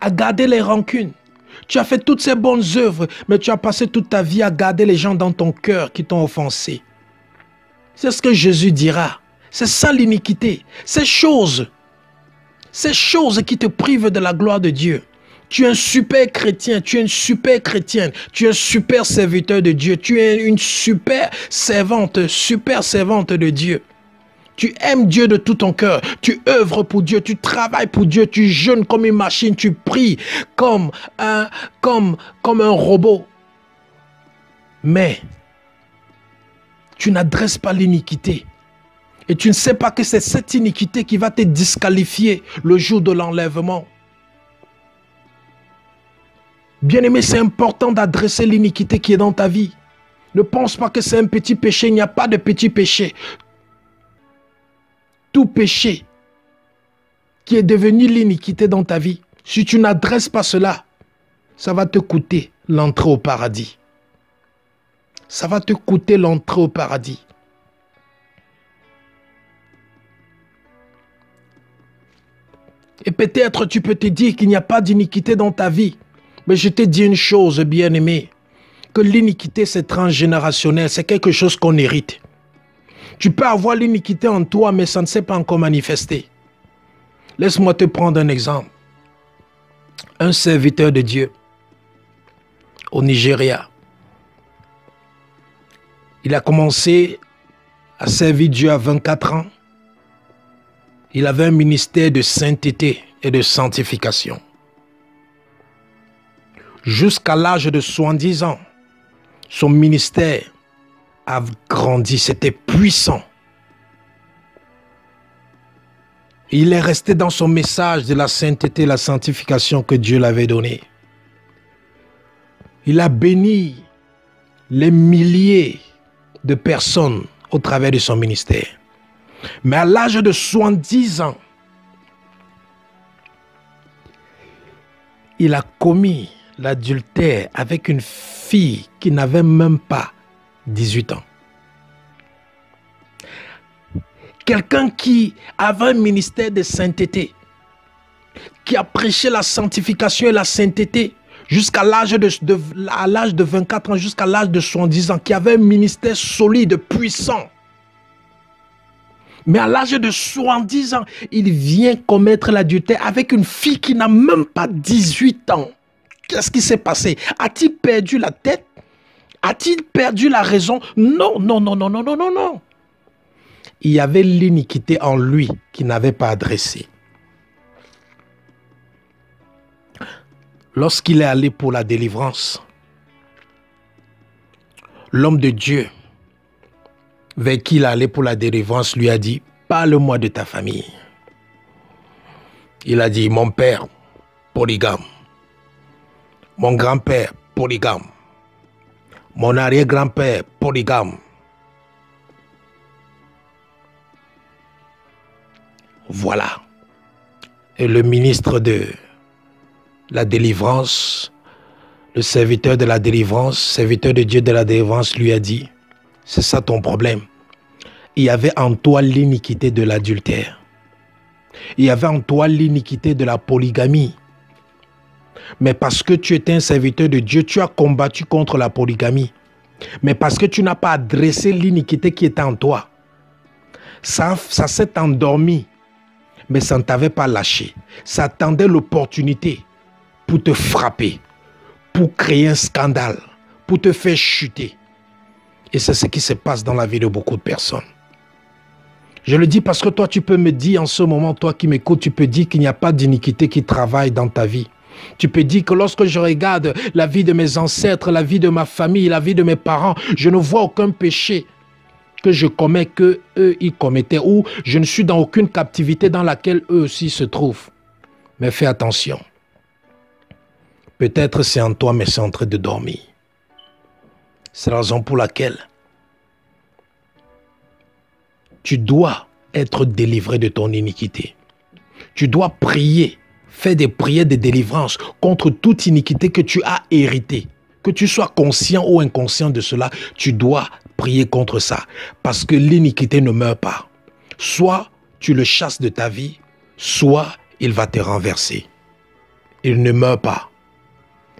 S1: à garder les rancunes. Tu as fait toutes ces bonnes œuvres, mais tu as passé toute ta vie à garder les gens dans ton cœur qui t'ont offensé. C'est ce que Jésus dira. C'est ça l'iniquité. Ces choses qui te privent de la gloire de Dieu. Tu es un super chrétien, tu es une super chrétienne, tu es un super serviteur de Dieu, tu es une super servante de Dieu. Tu aimes Dieu de tout ton cœur, tu œuvres pour Dieu, tu travailles pour Dieu, tu jeûnes comme une machine, tu pries comme un robot. Mais tu n'adresses pas l'iniquité. Et tu ne sais pas que c'est cette iniquité qui va te disqualifier le jour de l'enlèvement. Bien-aimé, c'est important d'adresser l'iniquité qui est dans ta vie. Ne pense pas que c'est un petit péché, il n'y a pas de petit péché. Tout péché qui est devenu l'iniquité dans ta vie, si tu n'adresses pas cela, ça va te coûter l'entrée au paradis. Ça va te coûter l'entrée au paradis. Et peut-être tu peux te dire qu'il n'y a pas d'iniquité dans ta vie. Mais je te dis une chose, bien-aimé, que l'iniquité c'est transgénérationnel, c'est quelque chose qu'on hérite. Tu peux avoir l'iniquité en toi, mais ça ne s'est pas encore manifesté. Laisse-moi te prendre un exemple. Un serviteur de Dieu au Nigeria. Il a commencé à servir Dieu à 24 ans. Il avait un ministère de sainteté et de sanctification. Jusqu'à l'âge de 70 ans, son ministère a grandi, c'était puissant. Il est resté dans son message de la sainteté et la sanctification que Dieu l'avait donné. Il a béni les milliers de personnes au travers de son ministère. Mais à l'âge de 70 ans, il a commis l'adultère avec une fille qui n'avait même pas 18 ans. Quelqu'un qui avait un ministère de sainteté, qui a prêché la sanctification et la sainteté jusqu'à l'âge de 24 ans, jusqu'à l'âge de 70 ans, qui avait un ministère solide, puissant. Mais à l'âge de 70 ans, il vient commettre l'adultère avec une fille qui n'a même pas 18 ans. Qu'est-ce qui s'est passé? A-t-il perdu la tête? A-t-il perdu la raison? Non, non, non, non, non, non, non, non. Il y avait l'iniquité en lui qu'il n'avait pas adressée. Lorsqu'il est allé pour la délivrance, l'homme de Dieu vers qui il est allé pour la délivrance lui a dit, parle-moi de ta famille. Il a dit, mon père, polygame. Mon grand-père, polygame. Mon arrière-grand-père, polygame. Voilà. Et le ministre de la délivrance, le serviteur de la délivrance, serviteur de Dieu de la délivrance lui a dit, c'est ça ton problème. Il y avait en toi l'iniquité de l'adultère. Il y avait en toi l'iniquité de la polygamie. Mais parce que tu étais un serviteur de Dieu, tu as combattu contre la polygamie. Mais parce que tu n'as pas adressé l'iniquité qui était en toi, ça s'est endormi, mais ça ne t'avait pas lâché. Ça attendait l'opportunité pour te frapper, pour créer un scandale, pour te faire chuter. Et c'est ce qui se passe dans la vie de beaucoup de personnes. Je le dis parce que toi, tu peux me dire en ce moment, toi qui m'écoutes, tu peux dire qu'il n'y a pas d'iniquité qui travaille dans ta vie. Tu peux dire que lorsque je regarde la vie de mes ancêtres, la vie de ma famille, la vie de mes parents, je ne vois aucun péché que je commets que eux ils commettaient, ou je ne suis dans aucune captivité dans laquelle eux aussi se trouvent. Mais fais attention. Peut-être c'est en toi, mais c'est en train de dormir. C'est la raison pour laquelle tu dois être délivré de ton iniquité. Tu dois prier, faire des prières de délivrance contre toute iniquité que tu as héritée. Que tu sois conscient ou inconscient de cela, tu dois prier contre ça. Parce que l'iniquité ne meurt pas. Soit tu le chasses de ta vie, soit il va te renverser. Il ne meurt pas.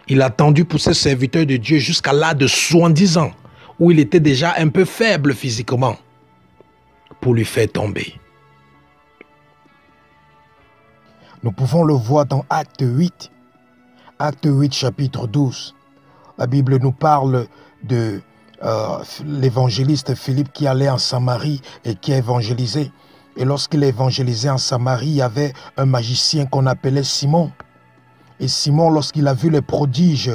S1: Il a attendu pour ce serviteur de Dieu jusqu'à l'âge de 70 ans, où il était déjà un peu faible physiquement, pour lui faire tomber. Nous pouvons le voir dans Acte 8. Acte 8, chapitre 12. La Bible nous parle de l'évangéliste Philippe qui allait en Samarie et qui a évangélisé. Et lorsqu'il a évangélisé en Samarie, il y avait un magicien qu'on appelait Simon. Et Simon, lorsqu'il a vu les prodiges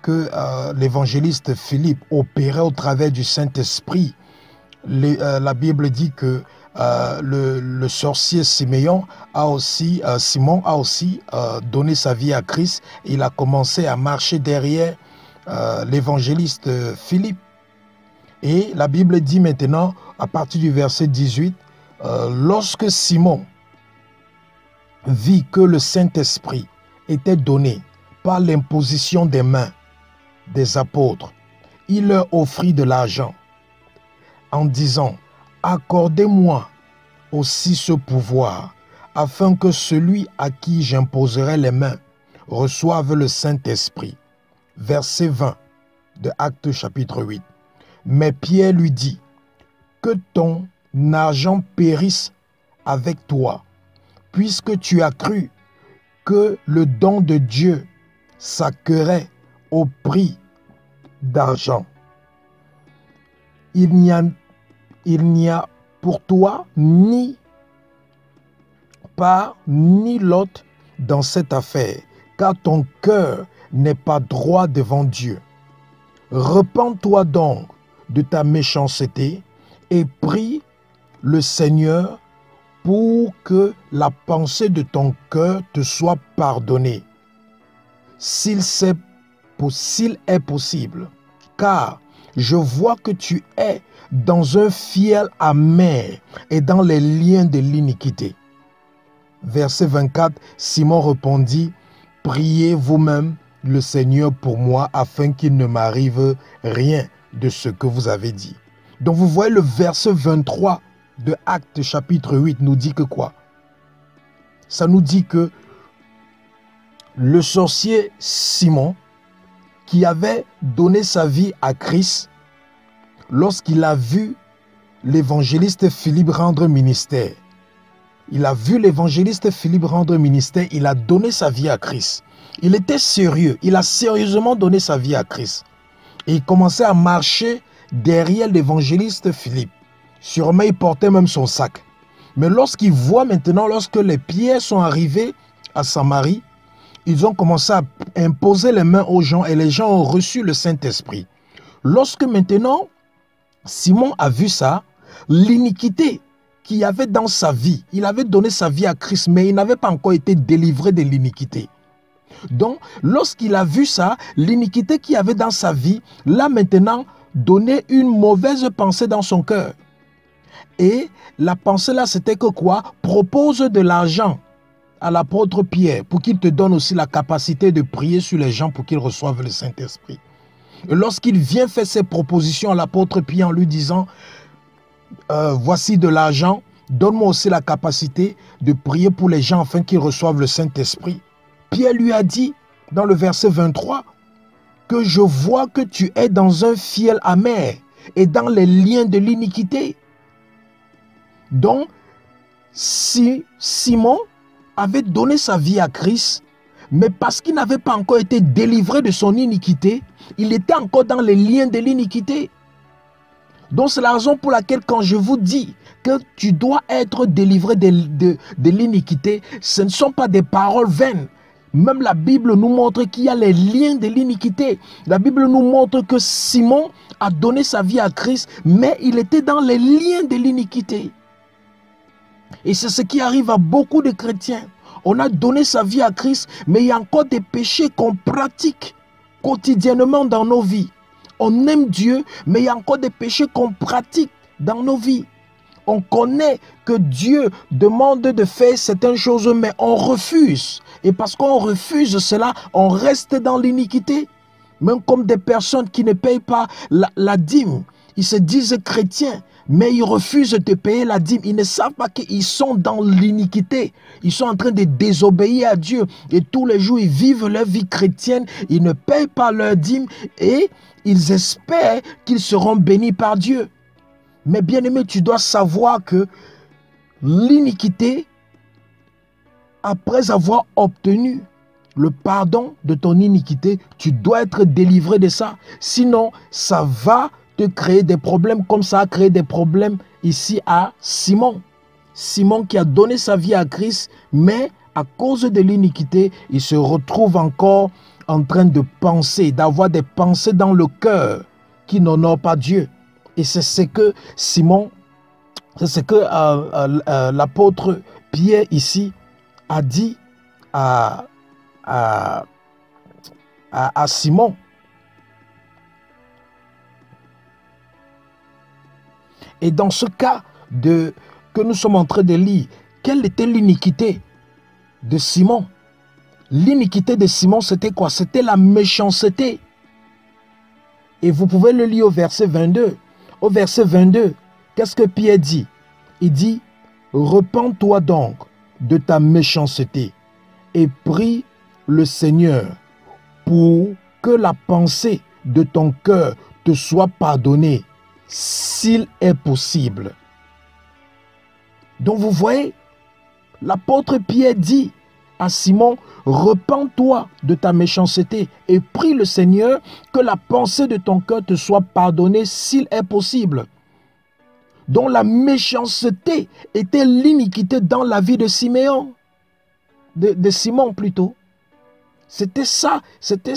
S1: que l'évangéliste Philippe opérait au travers du Saint-Esprit, la Bible dit que le sorcier Simon a aussi donné sa vie à Christ. Il a commencé à marcher derrière l'évangéliste Philippe. Et la Bible dit maintenant, à partir du verset 18, lorsque Simon vit que le Saint-Esprit était donné par l'imposition des mains des apôtres, il leur offrit de l'argent en disant, accordez-moi aussi ce pouvoir, afin que celui à qui j'imposerai les mains reçoive le Saint-Esprit. Verset 20 de Actes chapitre 8. Mais Pierre lui dit, que ton argent périsse avec toi, puisque tu as cru que le don de Dieu s'acquérait au prix d'argent. Il n'y a pour toi ni part ni lot dans cette affaire, car ton cœur n'est pas droit devant Dieu. Repens-toi donc de ta méchanceté et prie le Seigneur pour que la pensée de ton cœur te soit pardonnée, s'il est possible, car je vois que tu es dans un fiel amer et dans les liens de l'iniquité. Verset 24, Simon répondit, priez vous-même le Seigneur pour moi, afin qu'il ne m'arrive rien de ce que vous avez dit. Donc vous voyez, le verset 23 de Actes chapitre 8 nous dit que quoi? Ça nous dit que le sorcier Simon, qui avait donné sa vie à Christ, lorsqu'il a vu l'évangéliste Philippe rendre ministère, il a donné sa vie à Christ. Il était sérieux, il a sérieusement donné sa vie à Christ. Et il commençait à marcher derrière l'évangéliste Philippe. Sûrement, il portait même son sac. Mais lorsqu'il voit maintenant, lorsque les pierres sont arrivées à Samarie, ils ont commencé à imposer les mains aux gens et les gens ont reçu le Saint-Esprit. Lorsque maintenant, Simon a vu ça, l'iniquité qu'il y avait dans sa vie, il avait donné sa vie à Christ, mais il n'avait pas encore été délivré de l'iniquité. Donc, lorsqu'il a vu ça, l'iniquité qu'il y avait dans sa vie, là maintenant, donnait une mauvaise pensée dans son cœur. Et la pensée là, c'était que quoi? Propose de l'argent à l'apôtre Pierre pour qu'il te donne aussi la capacité de prier sur les gens pour qu'ils reçoivent le Saint-Esprit. Et lorsqu'il vient faire ses propositions à l'apôtre Pierre en lui disant voici de l'argent, donne-moi aussi la capacité de prier pour les gens afin qu'ils reçoivent le Saint-Esprit. Pierre lui a dit dans le verset 23 que que je vois que tu es dans un fiel amer et dans les liens de l'iniquité. Donc, si Simon avait donné sa vie à Christ, mais parce qu'il n'avait pas encore été délivré de son iniquité, il était encore dans les liens de l'iniquité. Donc c'est la raison pour laquelle quand je vous dis que tu dois être délivré de l'iniquité, ce ne sont pas des paroles vaines. Même la Bible nous montre qu'il y a les liens de l'iniquité. La Bible nous montre que Simon a donné sa vie à Christ, mais il était dans les liens de l'iniquité. Et c'est ce qui arrive à beaucoup de chrétiens. On a donné sa vie à Christ, mais il y a encore des péchés qu'on pratique quotidiennement dans nos vies. On aime Dieu, mais il y a encore des péchés qu'on pratique dans nos vies. On connaît que Dieu demande de faire certaines choses, mais on refuse. Et parce qu'on refuse cela, on reste dans l'iniquité. Même comme des personnes qui ne payent pas la dîme. Ils se disent chrétiens, mais ils refusent de payer la dîme. Ils ne savent pas qu'ils sont dans l'iniquité. Ils sont en train de désobéir à Dieu. Et tous les jours, ils vivent leur vie chrétienne. Ils ne payent pas leur dîme et ils espèrent qu'ils seront bénis par Dieu. Mais bien aimé, tu dois savoir que l'iniquité, après avoir obtenu le pardon de ton iniquité, tu dois être délivré de ça. Sinon, ça va te créer des problèmes comme ça a créé des problèmes ici à Simon. Simon qui a donné sa vie à Christ, mais à cause de l'iniquité, il se retrouve encore en train de penser, d'avoir des pensées dans le cœur qui n'honorent pas Dieu. Et c'est ce que Simon, c'est ce que l'apôtre Pierre ici a dit à Simon. Et dans ce cas que nous sommes en train de lire, quelle était l'iniquité de Simon? L'iniquité de Simon, c'était quoi? C'était la méchanceté. Et vous pouvez le lire au verset 22. Au verset 22, qu'est-ce que Pierre dit? Il dit, « Repens-toi donc de ta méchanceté et prie le Seigneur pour que la pensée de ton cœur te soit pardonnée, s'il est possible. » Donc vous voyez, l'apôtre Pierre dit à Simon, « Repens-toi de ta méchanceté et prie le Seigneur que la pensée de ton cœur te soit pardonnée s'il est possible. » Donc la méchanceté était l'iniquité dans la vie de Siméon, de Simon plutôt. C'était ça le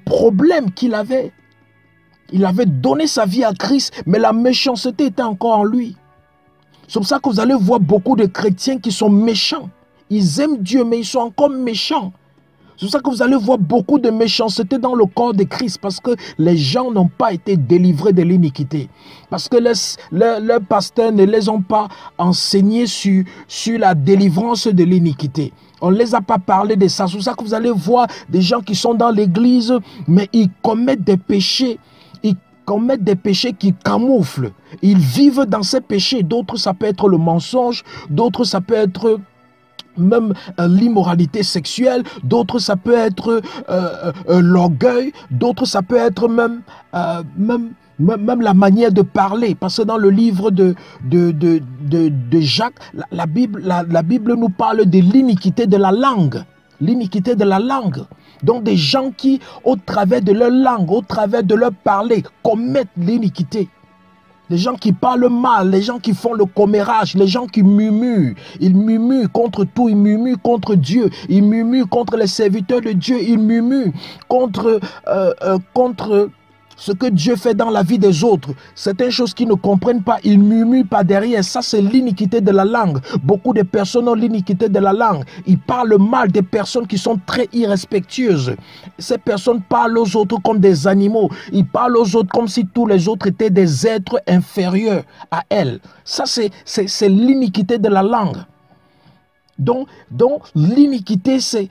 S1: problème qu'il avait. Il avait donné sa vie à Christ, mais la méchanceté était encore en lui. C'est pour ça que vous allez voir beaucoup de chrétiens qui sont méchants. Ils aiment Dieu, mais ils sont encore méchants. C'est pour ça que vous allez voir beaucoup de méchanceté dans le corps de Christ, parce que les gens n'ont pas été délivrés de l'iniquité. Parce que leurs pasteurs ne les ont pas enseignés sur la délivrance de l'iniquité. On ne les a pas parlé de ça. C'est pour ça que vous allez voir des gens qui sont dans l'église, mais ils commettent des péchés. Ils commettent des péchés qui camouflent. Ils vivent dans ces péchés. D'autres, ça peut être le mensonge. D'autres, ça peut être même l'immoralité sexuelle. D'autres, ça peut être l'orgueil. D'autres, ça peut être même la manière de parler. Parce que dans le livre de Jacques, la Bible nous parle de l'iniquité de la langue. L'iniquité de la langue. Donc des gens qui, au travers de leur langue, au travers de leur parler, commettent l'iniquité. Les gens qui parlent mal, les gens qui font le commérage, les gens qui murmurent. Ils murmurent contre tout, ils murmurent contre Dieu, ils murmurent contre les serviteurs de Dieu, ils murmurent contre ce que Dieu fait dans la vie des autres. Certaines choses qu'ils ne comprennent pas, ils murmurent par derrière. Ça, c'est l'iniquité de la langue. Beaucoup de personnes ont l'iniquité de la langue. Ils parlent mal des personnes qui sont très irrespectueuses. Ces personnes parlent aux autres comme des animaux. Ils parlent aux autres comme si tous les autres étaient des êtres inférieurs à elles. Ça, c'est l'iniquité de la langue. Donc l'iniquité, c'est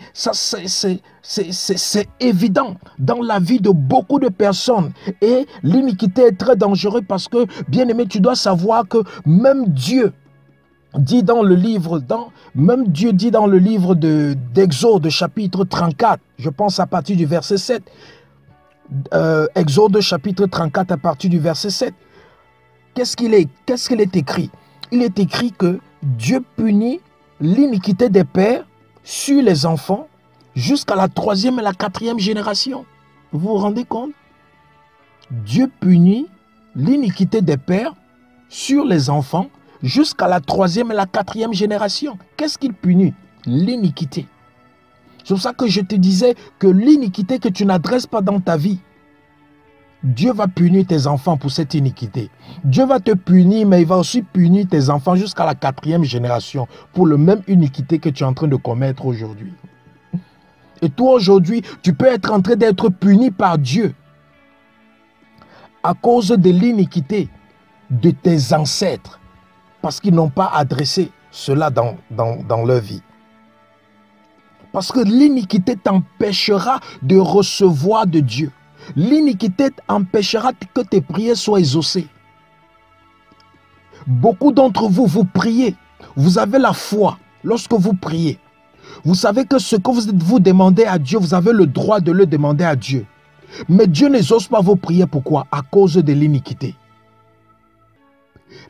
S1: évident dans la vie de beaucoup de personnes. Et l'iniquité est très dangereuse parce que, bien aimé, tu dois savoir que même Dieu dit dans le livre, même Dieu dit dans le livre d'Exode, chapitre 34, je pense à partir du verset 7, Exode chapitre 34 à partir du verset 7, qu'est-ce qu'il est écrit? Il est écrit que Dieu punit l'iniquité des pères sur les enfants jusqu'à la 3e et la 4e génération. Vous vous rendez compte? Dieu punit l'iniquité des pères sur les enfants jusqu'à la 3e et la 4e génération. Qu'est-ce qu'il punit? L'iniquité. C'est pour ça que je te disais que l'iniquité que tu n'adresses pas dans ta vie, Dieu va punir tes enfants pour cette iniquité. Dieu va te punir, mais il va aussi punir tes enfants jusqu'à la 4e génération pour la même iniquité que tu es en train de commettre aujourd'hui. Et toi aujourd'hui, tu peux être en train d'être puni par Dieu à cause de l'iniquité de tes ancêtres parce qu'ils n'ont pas adressé cela dans leur vie. Parce que l'iniquité t'empêchera de recevoir de Dieu. L'iniquité empêchera que tes prières soient exaucées. Beaucoup d'entre vous, vous priez. Vous avez la foi lorsque vous priez. Vous savez que ce que vous demandez à Dieu, vous avez le droit de le demander à Dieu. Mais Dieu n'exauce pas vos prières. Pourquoi? À cause de l'iniquité.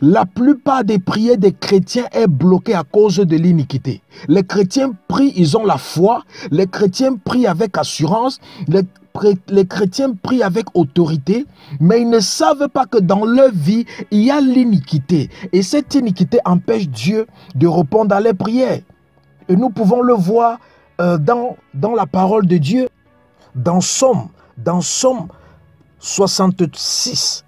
S1: La plupart des prières des chrétiens est bloquée à cause de l'iniquité. Les chrétiens prient, ils ont la foi. Les chrétiens prient avec assurance. Les chrétiens prient avec autorité. Mais ils ne savent pas que dans leur vie, il y a l'iniquité. Et cette iniquité empêche Dieu de répondre à les prières. Et nous pouvons le voir dans la parole de Dieu. Dans Somme 66,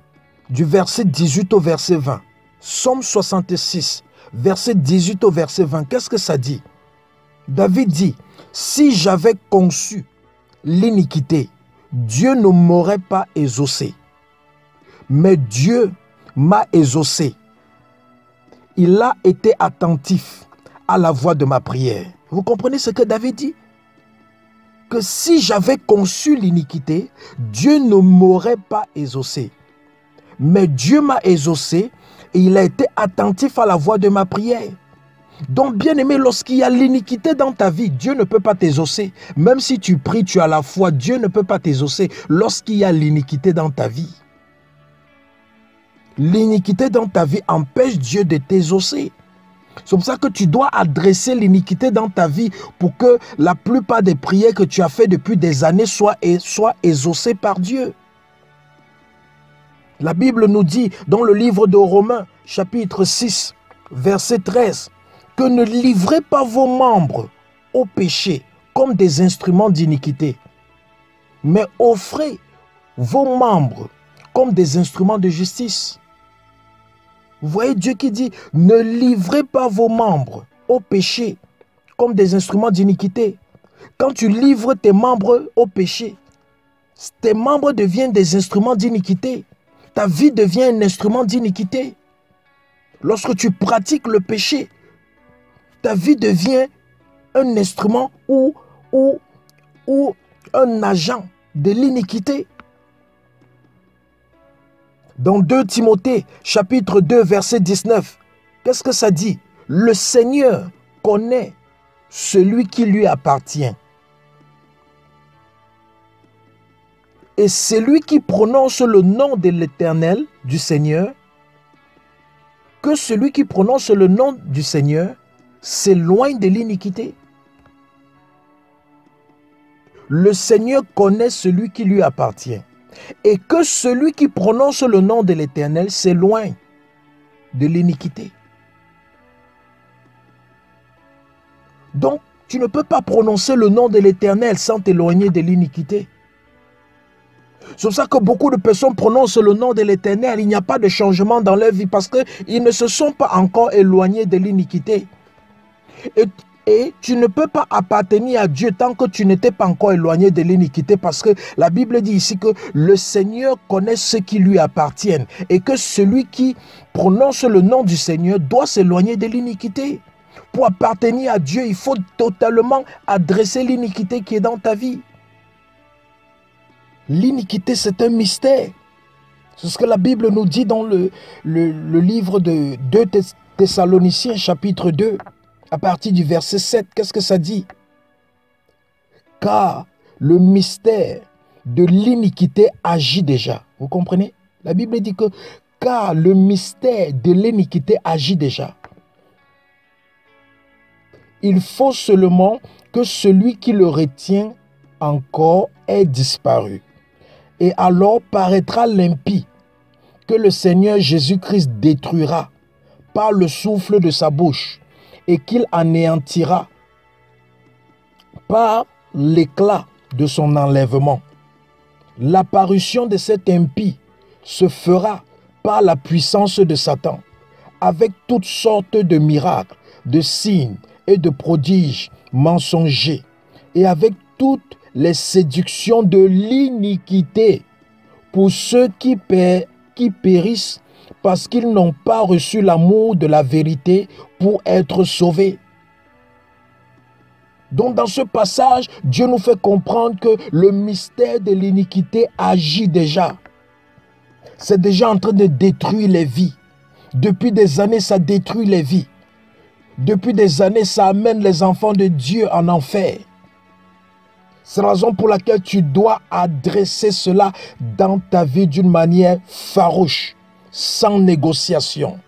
S1: du verset 18 au verset 20. Somme 66, verset 18 au verset 20. Qu'est-ce que ça dit? David dit, « Si j'avais conçu l'iniquité, Dieu ne m'aurait pas exaucé. Mais Dieu m'a exaucé. Il a été attentif à la voix de ma prière. » Vous comprenez ce que David dit? Que si j'avais conçu l'iniquité, Dieu ne m'aurait pas exaucé. Mais Dieu m'a exaucé et il a été attentif à la voix de ma prière. Donc, bien aimé, lorsqu'il y a l'iniquité dans ta vie, Dieu ne peut pas t'exaucer. Même si tu pries, tu as la foi, Dieu ne peut pas t'exaucer lorsqu'il y a l'iniquité dans ta vie. L'iniquité dans ta vie empêche Dieu de t'exaucer. C'est pour ça que tu dois adresser l'iniquité dans ta vie pour que la plupart des prières que tu as faites depuis des années soient exaucées par Dieu. La Bible nous dit dans le livre de Romains, chapitre 6, verset 13, que ne livrez pas vos membres au péché comme des instruments d'iniquité, mais offrez vos membres comme des instruments de justice. Vous voyez Dieu qui dit, ne livrez pas vos membres au péché comme des instruments d'iniquité. Quand tu livres tes membres au péché, tes membres deviennent des instruments d'iniquité. Ta vie devient un instrument d'iniquité. Lorsque tu pratiques le péché, ta vie devient un instrument ou un agent de l'iniquité. Dans 2 Timothée, chapitre 2, verset 19, qu'est-ce que ça dit? Le Seigneur connaît celui qui lui appartient. Et celui qui prononce le nom de l'Éternel, du Seigneur, que celui qui prononce le nom du Seigneur s'éloigne de l'iniquité. Le Seigneur connaît celui qui lui appartient. Et que celui qui prononce le nom de l'Éternel s'éloigne de l'iniquité. Donc, tu ne peux pas prononcer le nom de l'Éternel sans t'éloigner de l'iniquité. C'est pour ça que beaucoup de personnes prononcent le nom de l'Éternel. Il n'y a pas de changement dans leur vie parce qu'ils ne se sont pas encore éloignés de l'iniquité. Et tu ne peux pas appartenir à Dieu tant que tu n'étais pas encore éloigné de l'iniquité parce que la Bible dit ici que le Seigneur connaît ceux qui lui appartiennent et que celui qui prononce le nom du Seigneur doit s'éloigner de l'iniquité. Pour appartenir à Dieu, il faut totalement adresser l'iniquité qui est dans ta vie. L'iniquité, c'est un mystère. C'est ce que la Bible nous dit dans le livre de 2 Thessaloniciens chapitre 2, à partir du verset 7, qu'est-ce que ça dit? Car le mystère de l'iniquité agit déjà. Vous comprenez? La Bible dit que car le mystère de l'iniquité agit déjà. Il faut seulement que celui qui le retient encore ait disparu. Et alors paraîtra l'impie que le Seigneur Jésus-Christ détruira par le souffle de sa bouche et qu'il anéantira par l'éclat de son enlèvement. L'apparition de cet impie se fera par la puissance de Satan, avec toutes sortes de miracles, de signes et de prodiges mensongers, et avec toutes les séductions de l'iniquité pour ceux qui périssent parce qu'ils n'ont pas reçu l'amour de la vérité pour être sauvés. Donc dans ce passage, Dieu nous fait comprendre que le mystère de l'iniquité agit déjà. C'est déjà en train de détruire les vies. Depuis des années, ça détruit les vies. Depuis des années, ça amène les enfants de Dieu en enfer. C'est la raison pour laquelle tu dois adresser cela dans ta vie d'une manière farouche, sans négociation.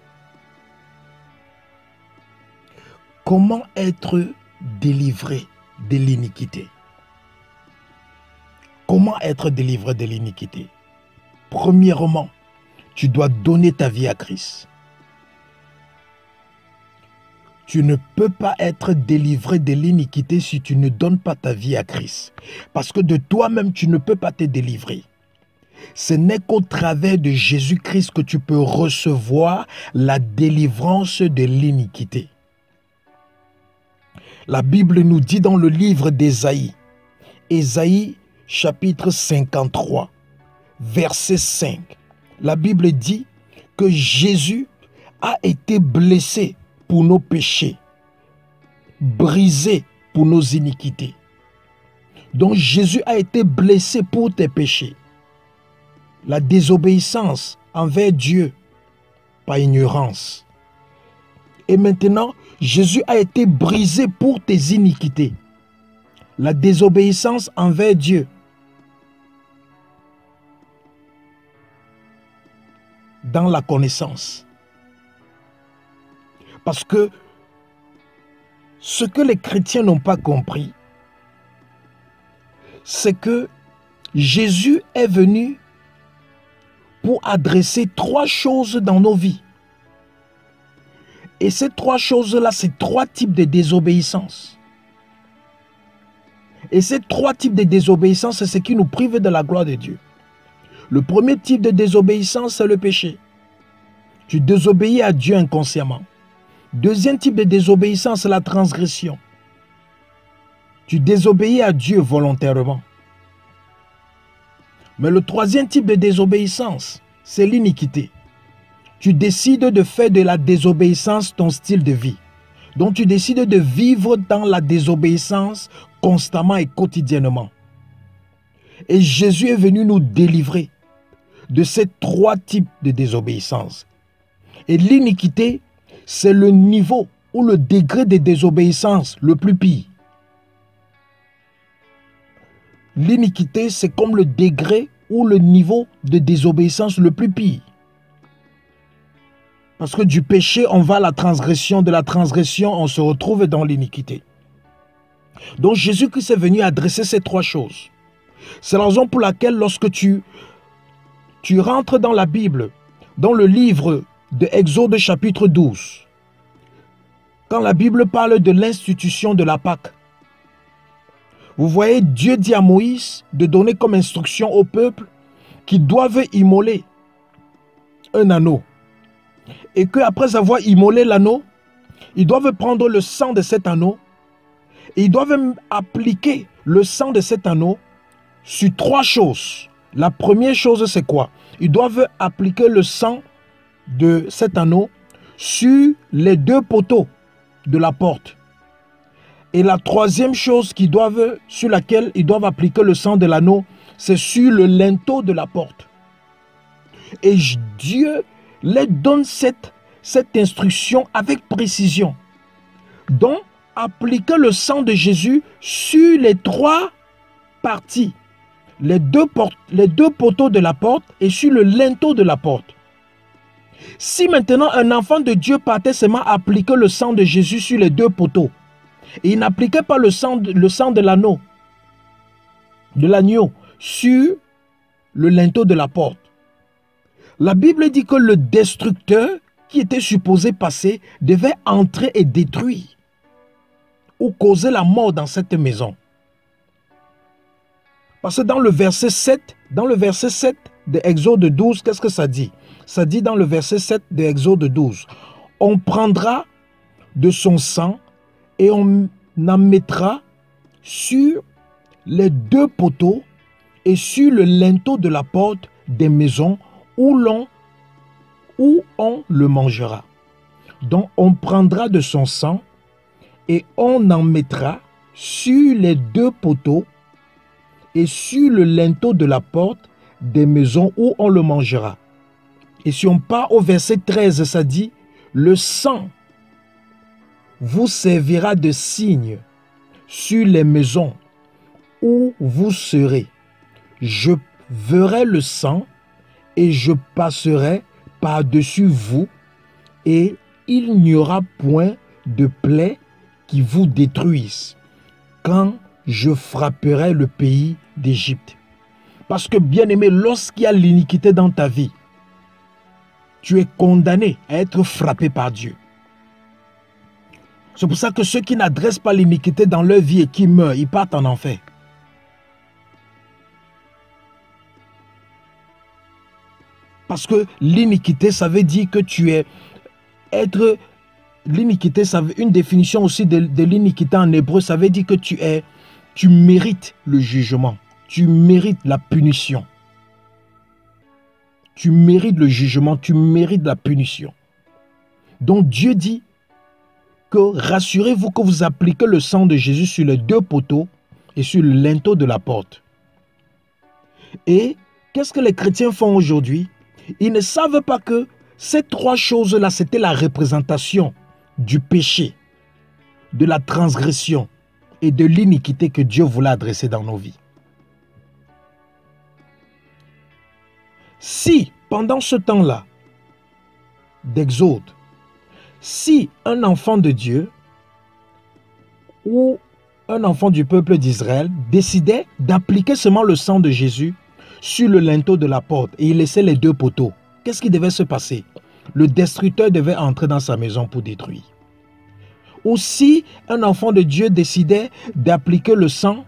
S1: Comment être délivré de l'iniquité? Comment être délivré de l'iniquité? Premièrement, tu dois donner ta vie à Christ. Tu ne peux pas être délivré de l'iniquité si tu ne donnes pas ta vie à Christ. Parce que de toi-même, tu ne peux pas te délivrer. Ce n'est qu'au travers de Jésus-Christ que tu peux recevoir la délivrance de l'iniquité. La Bible nous dit dans le livre d'Ésaïe, Ésaïe chapitre 53, verset 5, la Bible dit que Jésus a été blessé pour nos péchés, brisé pour nos iniquités. Donc Jésus a été blessé pour tes péchés. La désobéissance envers Dieu, par ignorance. Et maintenant, Jésus a été brisé pour tes iniquités. La désobéissance envers Dieu. Dans la connaissance. Parce que ce que les chrétiens n'ont pas compris, c'est que Jésus est venu pour adresser 3 choses dans nos vies. Et ces 3 choses-là, c'est 3 types de désobéissance. Et ces 3 types de désobéissance, c'est ce qui nous prive de la gloire de Dieu. Le premier type de désobéissance, c'est le péché. Tu désobéis à Dieu inconsciemment. Deuxième type de désobéissance, c'est la transgression. Tu désobéis à Dieu volontairement. Mais le troisième type de désobéissance, c'est l'iniquité. Tu décides de faire de la désobéissance ton style de vie. Donc tu décides de vivre dans la désobéissance constamment et quotidiennement. Et Jésus est venu nous délivrer de ces 3 types de désobéissance. Et l'iniquité, c'est le niveau ou le degré de désobéissance le plus pire. L'iniquité, c'est comme le degré ou le niveau de désobéissance le plus pire. Parce que du péché, on va à la transgression. De la transgression, on se retrouve dans l'iniquité. Donc Jésus-Christ est venu adresser ces 3 choses. C'est la raison pour laquelle lorsque tu rentres dans la Bible, dans le livre de Exode chapitre 12, quand la Bible parle de l'institution de la Pâque, vous voyez, Dieu dit à Moïse de donner comme instruction au peuple qu'ils doivent immoler un anneau. Et qu'après avoir immolé l'anneau, ils doivent prendre le sang de cet anneau et ils doivent appliquer le sang de cet anneau sur 3 choses. La première chose, c'est quoi? Ils doivent appliquer le sang de cet anneau sur les 2 poteaux de la porte. Et la troisième chose sur laquelle ils doivent appliquer le sang de l'anneau, c'est sur le linteau de la porte. Et Dieu leur donne cette cette instruction avec précision. Donc, appliquez le sang de Jésus sur les 3 parties. Les deux poteaux de la porte et sur le linteau de la porte. Si maintenant un enfant de Dieu partait seulement appliquer le sang de Jésus sur les 2 poteaux, et il n'appliquait pas le sang de l'agneau, sur le linteau de la porte, la Bible dit que le destructeur qui était supposé passer devait entrer et détruire ou causer la mort dans cette maison. Parce que dans le verset 7 de Exode 12, qu'est-ce que ça dit? Ça dit dans le verset 7 de Exode 12, on prendra de son sang et on en mettra sur les 2 poteaux et sur le linteau de la porte des maisons où on le mangera. Donc on prendra de son sang et on en mettra sur les 2 poteaux et sur le linteau de la porte des maisons où on le mangera. Et si on part au verset 13, ça dit, le sang vous servira de signe sur les maisons où vous serez. Je verrai le sang et je passerai par-dessus vous et il n'y aura point de plaie qui vous détruise quand je frapperai le pays d'Égypte. Parce que, bien-aimé, lorsqu'il y a l'iniquité dans ta vie, tu es condamné à être frappé par Dieu. C'est pour ça que ceux qui n'adressent pas l'iniquité dans leur vie et qui meurent, ils partent en enfer. Parce que l'iniquité, ça veut dire que tu es... L'iniquité, une définition aussi de l'iniquité en hébreu, ça veut dire que tu mérites le jugement. Tu mérites la punition. Tu mérites le jugement, tu mérites la punition. Donc Dieu dit que rassurez-vous que vous appliquez le sang de Jésus sur les 2 poteaux et sur le linteau de la porte. Et qu'est-ce que les chrétiens font aujourd'hui? Ils ne savent pas que ces 3 choses-là, c'était la représentation du péché, de la transgression et de l'iniquité que Dieu voulait adresser dans nos vies. Si, pendant ce temps-là, d'Exode, si un enfant de Dieu ou un enfant du peuple d'Israël décidait d'appliquer seulement le sang de Jésus sur le linteau de la porte et il laissait les 2 poteaux, qu'est-ce qui devait se passer? Le destructeur devait entrer dans sa maison pour détruire. Ou si un enfant de Dieu décidait d'appliquer le sang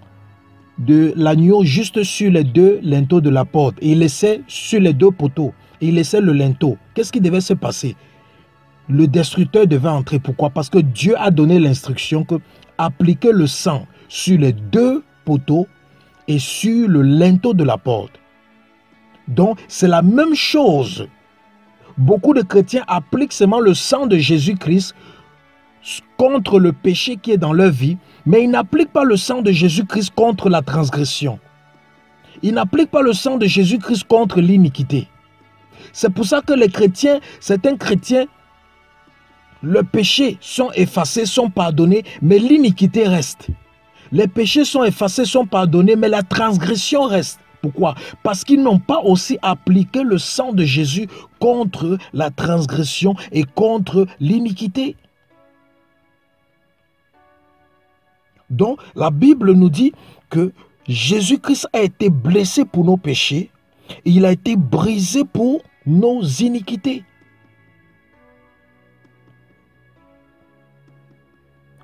S1: de l'agneau juste sur les 2 linteaux de la porte et il laissait sur les 2 poteaux et il laissait le linteau, qu'est-ce qui devait se passer? Le destructeur devait entrer. Pourquoi? Parce que Dieu a donné l'instruction que appliquer le sang sur les 2 poteaux et sur le linteau de la porte. Donc c'est la même chose. Beaucoup de chrétiens appliquent seulement le sang de Jésus-Christ contre le péché qui est dans leur vie, mais ils n'appliquent pas le sang de Jésus-Christ contre la transgression. Ils n'appliquent pas le sang de Jésus-Christ contre l'iniquité. C'est pour ça que les chrétiens, certains chrétiens, leurs péchés sont effacés, sont pardonnés, mais l'iniquité reste. Les péchés sont effacés, sont pardonnés, mais la transgression reste. Pourquoi? Parce qu'ils n'ont pas aussi appliqué le sang de Jésus contre la transgression et contre l'iniquité. Donc, la Bible nous dit que Jésus-Christ a été blessé pour nos péchés et il a été brisé pour nos iniquités.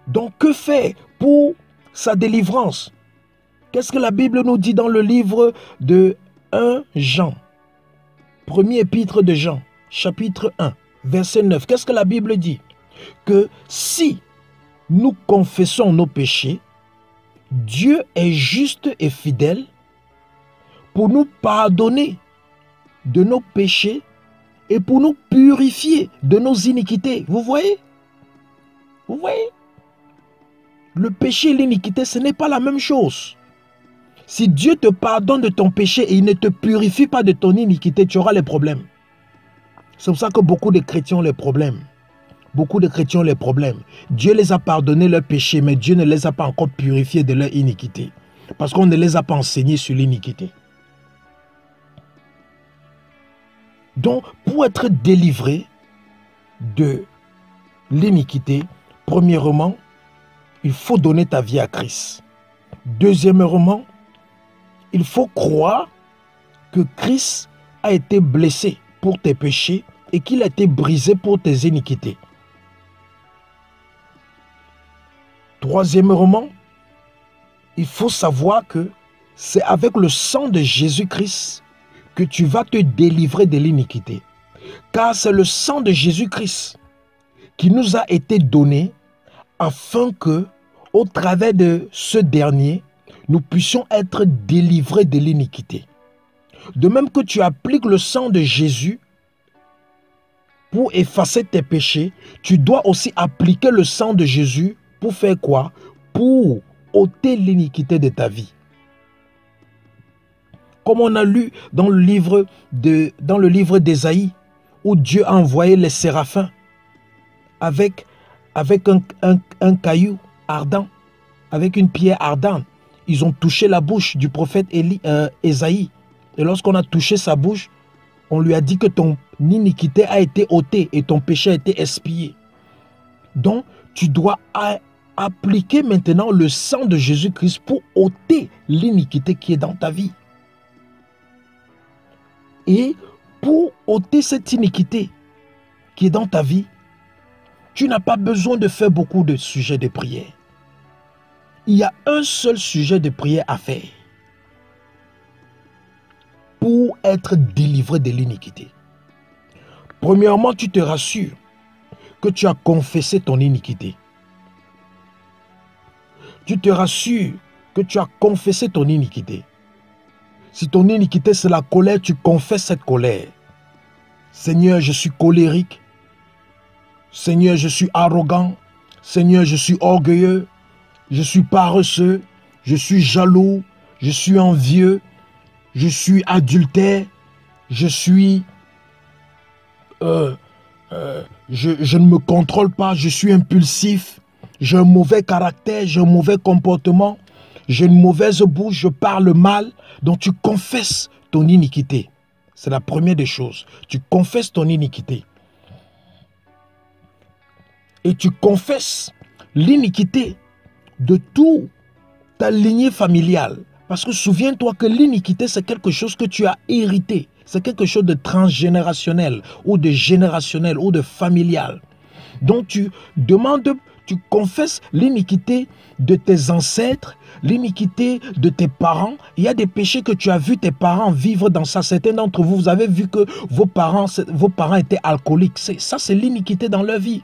S1: Donc, que faire pour sa délivrance? Qu'est-ce que la Bible nous dit dans le livre de 1 Jean? Premier épître de Jean, chapitre 1, verset 9. Qu'est-ce que la Bible dit? Que si nous confessons nos péchés, Dieu est juste et fidèle pour nous pardonner de nos péchés et pour nous purifier de nos iniquités. Vous voyez? Vous voyez? Le péché et l'iniquité, ce n'est pas la même chose. Si Dieu te pardonne de ton péché et il ne te purifie pas de ton iniquité, tu auras les problèmes. C'est pour ça que beaucoup de chrétiens ont les problèmes. Beaucoup de chrétiens ont les problèmes. Dieu les a pardonné leurs péchés, mais Dieu ne les a pas encore purifiés de leur iniquité. Parce qu'on ne les a pas enseignés sur l'iniquité. Donc, pour être délivré de l'iniquité, premièrement, il faut donner ta vie à Christ. Deuxièmement, il faut croire que Christ a été blessé pour tes péchés et qu'il a été brisé pour tes iniquités. Troisièmement, il faut savoir que c'est avec le sang de Jésus-Christ que tu vas te délivrer de l'iniquité. Car c'est le sang de Jésus-Christ qui nous a été donné afin que, au travers de ce dernier, nous puissions être délivrés de l'iniquité. De même que tu appliques le sang de Jésus pour effacer tes péchés, tu dois aussi appliquer le sang de Jésus pour faire quoi? Pour ôter l'iniquité de ta vie. Comme on a lu dans le livre d'Ésaïe, où Dieu a envoyé les séraphins avec un caillou ardent, avec une pierre ardente. Ils ont touché la bouche du prophète Ésaïe. Et lorsqu'on a touché sa bouche, on lui a dit que ton iniquité a été ôtée et ton péché a été expié. Donc, tu dois appliquer maintenant le sang de Jésus-Christ pour ôter l'iniquité qui est dans ta vie. Et pour ôter cette iniquité qui est dans ta vie, tu n'as pas besoin de faire beaucoup de sujets de prière. Il y a un seul sujet de prière à faire pour être délivré de l'iniquité. Premièrement, tu te rassures que tu as confessé ton iniquité. Tu te rassures que tu as confessé ton iniquité. Si ton iniquité c'est la colère, tu confesses cette colère. Seigneur, je suis colérique. Seigneur, je suis arrogant. Seigneur, je suis orgueilleux. Je suis paresseux. Je suis jaloux. Je suis envieux. Je suis adultère. Je suis... je ne me contrôle pas. Je suis impulsif. J'ai un mauvais caractère. J'ai un mauvais comportement. J'ai une mauvaise bouche. Je parle mal. Donc tu confesses ton iniquité. C'est la première des choses. Tu confesses ton iniquité. Et tu confesses l'iniquité de toute ta lignée familiale. Parce que souviens-toi que l'iniquité, c'est quelque chose que tu as hérité. C'est quelque chose de transgénérationnel ou de générationnel ou de familial. Donc tu demandes, tu confesses l'iniquité de tes ancêtres, l'iniquité de tes parents. Il y a des péchés que tu as vu tes parents vivre dans ça. Certains d'entre vous, vous avez vu que vos parents étaient alcooliques. Ça, c'est l'iniquité dans leur vie.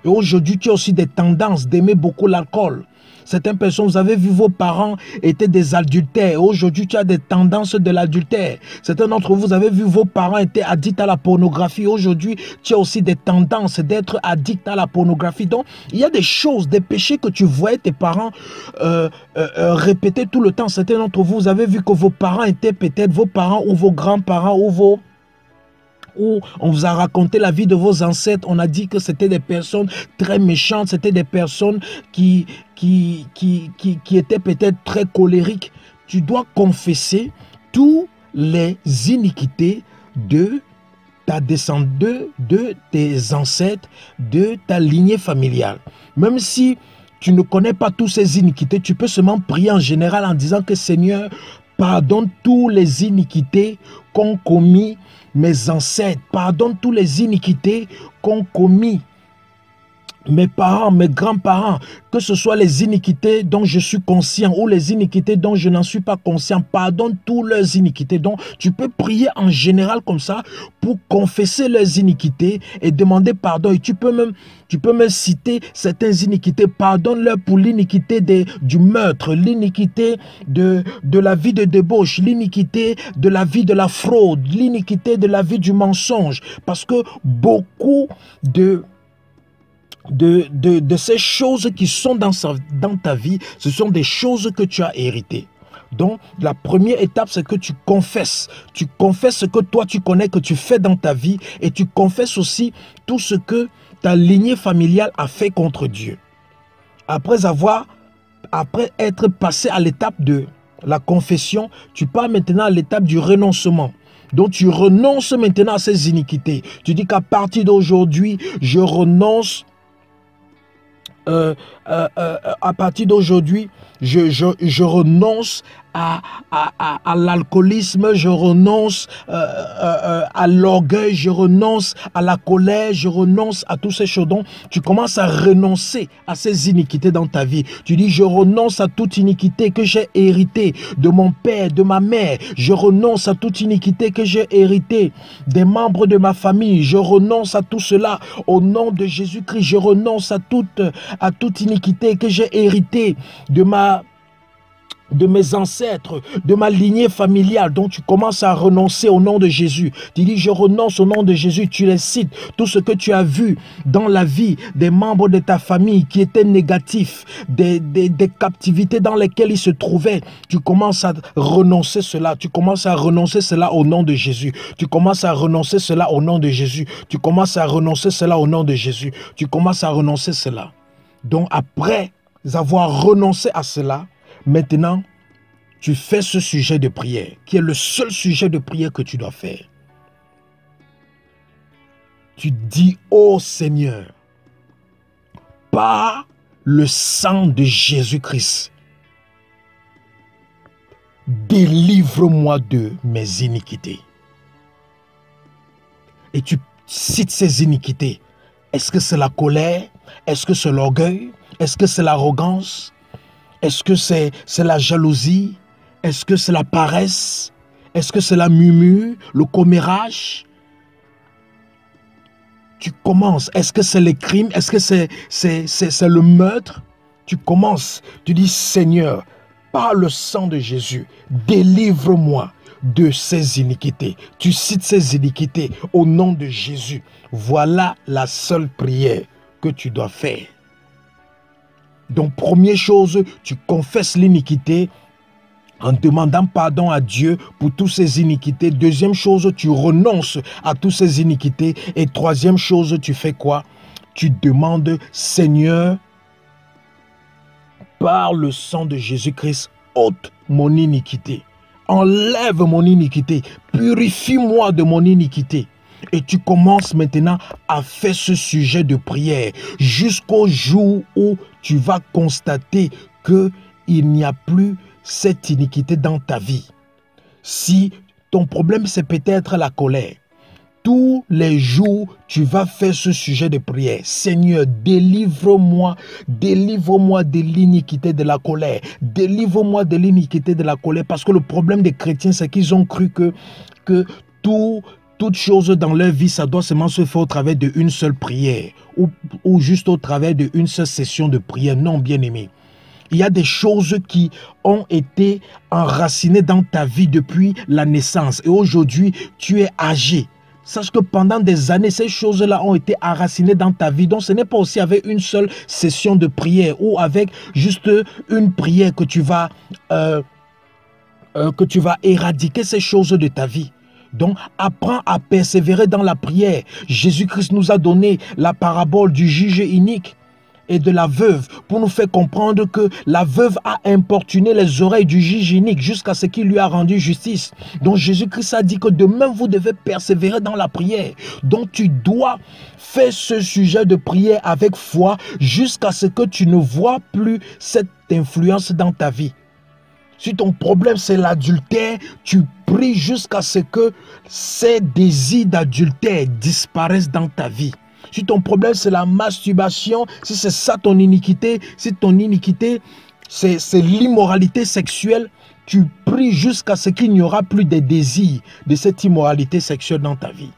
S1: Et aujourd'hui, tu as aussi des tendances d'aimer beaucoup l'alcool. Certaines personnes, vous avez vu vos parents étaient des adultères. Aujourd'hui, tu as des tendances de l'adultère. Certains d'entre vous, vous avez vu vos parents étaient addicts à la pornographie. Aujourd'hui, tu as aussi des tendances d'être addict à la pornographie. Donc, il y a des choses, des péchés que tu voyais tes parents répéter tout le temps. Certains d'entre vous, vous avez vu que vos parents étaient peut-être vos parents ou vos grands-parents ou où on vous a raconté la vie de vos ancêtres, on a dit que c'était des personnes très méchantes, c'était des personnes qui étaient peut-être très colériques. Tu dois confesser toutes les iniquités de ta descendance, de tes ancêtres, de ta lignée familiale. Même si tu ne connais pas toutes ces iniquités, tu peux seulement prier en général en disant que Seigneur, pardonne toutes les iniquités qu'ont commis mes ancêtres, pardonne toutes les iniquités qu'ont commis mes parents, mes grands-parents, que ce soit les iniquités dont je suis conscient ou les iniquités dont je n'en suis pas conscient, pardonne toutes leurs iniquités. Donc, tu peux prier en général comme ça pour confesser leurs iniquités et demander pardon. Et tu peux même citer certaines iniquités. Pardonne-leur pour l'iniquité du meurtre, l'iniquité de la vie de débauche, l'iniquité de la vie de la fraude, l'iniquité de la vie du mensonge. Parce que beaucoup de ces choses qui sont dans ta vie, ce sont des choses que tu as héritées. Donc, la première étape, c'est que tu confesses. Tu confesses ce que toi, tu connais, que tu fais dans ta vie. Et tu confesses aussi tout ce que ta lignée familiale a fait contre Dieu. Après être passé à l'étape de la confession, tu pars maintenant à l'étape du renoncement. Donc, tu renonces maintenant à ces iniquités. Tu dis qu'à partir d'aujourd'hui, je renonce. À partir d'aujourd'hui, je renonce à l'alcoolisme, je renonce à l'orgueil, je renonce à la colère, je renonce à tous ces choses. Donc, tu commences à renoncer à ces iniquités dans ta vie. Tu dis, je renonce à toute iniquité que j'ai héritée de mon père, de ma mère. Je renonce à toute iniquité que j'ai héritée des membres de ma famille. Je renonce à tout cela au nom de Jésus-Christ. Je renonce à toute iniquité que j'ai héritée de mes ancêtres, de ma lignée familiale. Donc tu commences à renoncer au nom de Jésus. Tu dis, je renonce au nom de Jésus. Tu les cites, tout ce que tu as vu dans la vie des membres de ta famille qui étaient négatifs, des captivités dans lesquelles ils se trouvaient. Tu commences à renoncer cela. Tu commences à renoncer cela au nom de Jésus. Tu commences à renoncer cela au nom de Jésus. Tu commences à renoncer cela au nom de Jésus. Tu commences à renoncer cela. Donc après avoir renoncé à cela, maintenant, tu fais ce sujet de prière, qui est le seul sujet de prière que tu dois faire. Tu dis, ô Seigneur, par le sang de Jésus-Christ, délivre-moi de mes iniquités. Et tu cites ces iniquités. Est-ce que c'est la colère? Est-ce que c'est l'orgueil? Est-ce que c'est l'arrogance? Est-ce que c'est la jalousie? Est-ce que c'est la paresse? Est-ce que c'est la murmure, le commérage? Tu commences. Est-ce que c'est les crimes? Est-ce que c'est le meurtre? Tu commences. Tu dis, Seigneur, par le sang de Jésus, délivre-moi de ces iniquités. Tu cites ces iniquités au nom de Jésus. Voilà la seule prière que tu dois faire. Donc, première chose, tu confesses l'iniquité en demandant pardon à Dieu pour toutes ces iniquités. Deuxième chose, tu renonces à toutes ces iniquités. Et troisième chose, tu fais quoi? Tu demandes, Seigneur, par le sang de Jésus-Christ, ôte mon iniquité. Enlève mon iniquité. Purifie-moi de mon iniquité. Et tu commences maintenant à faire ce sujet de prière jusqu'au jour où tu vas constater qu'il n'y a plus cette iniquité dans ta vie. Si ton problème c'est peut-être la colère, tous les jours, tu vas faire ce sujet de prière. Seigneur, délivre-moi de l'iniquité de la colère. Délivre-moi de l'iniquité de la colère. Parce que le problème des chrétiens, c'est qu'ils ont cru que toute chose dans leur vie, ça doit seulement se faire au travers d'une seule prière ou juste au travers d'une seule session de prière. Non, bien-aimé. Il y a des choses qui ont été enracinées dans ta vie depuis la naissance. Et aujourd'hui, tu es âgé. Sache que pendant des années, ces choses-là ont été enracinées dans ta vie. Donc, ce n'est pas aussi avec une seule session de prière ou avec juste une prière que tu vas éradiquer ces choses de ta vie. Donc, apprends à persévérer dans la prière. Jésus-Christ nous a donné la parabole du juge inique et de la veuve pour nous faire comprendre que la veuve a importuné les oreilles du juge inique jusqu'à ce qu'il lui a rendu justice. Donc, Jésus-Christ a dit que demain, vous devez persévérer dans la prière. Donc, tu dois faire ce sujet de prière avec foi jusqu'à ce que tu ne vois plus cette influence dans ta vie. Si ton problème c'est l'adultère, tu pries jusqu'à ce que ces désirs d'adultère disparaissent dans ta vie. Si ton problème c'est la masturbation, si c'est ça ton iniquité, si ton iniquité c'est l'immoralité sexuelle, tu pries jusqu'à ce qu'il n'y aura plus de désirs de cette immoralité sexuelle dans ta vie.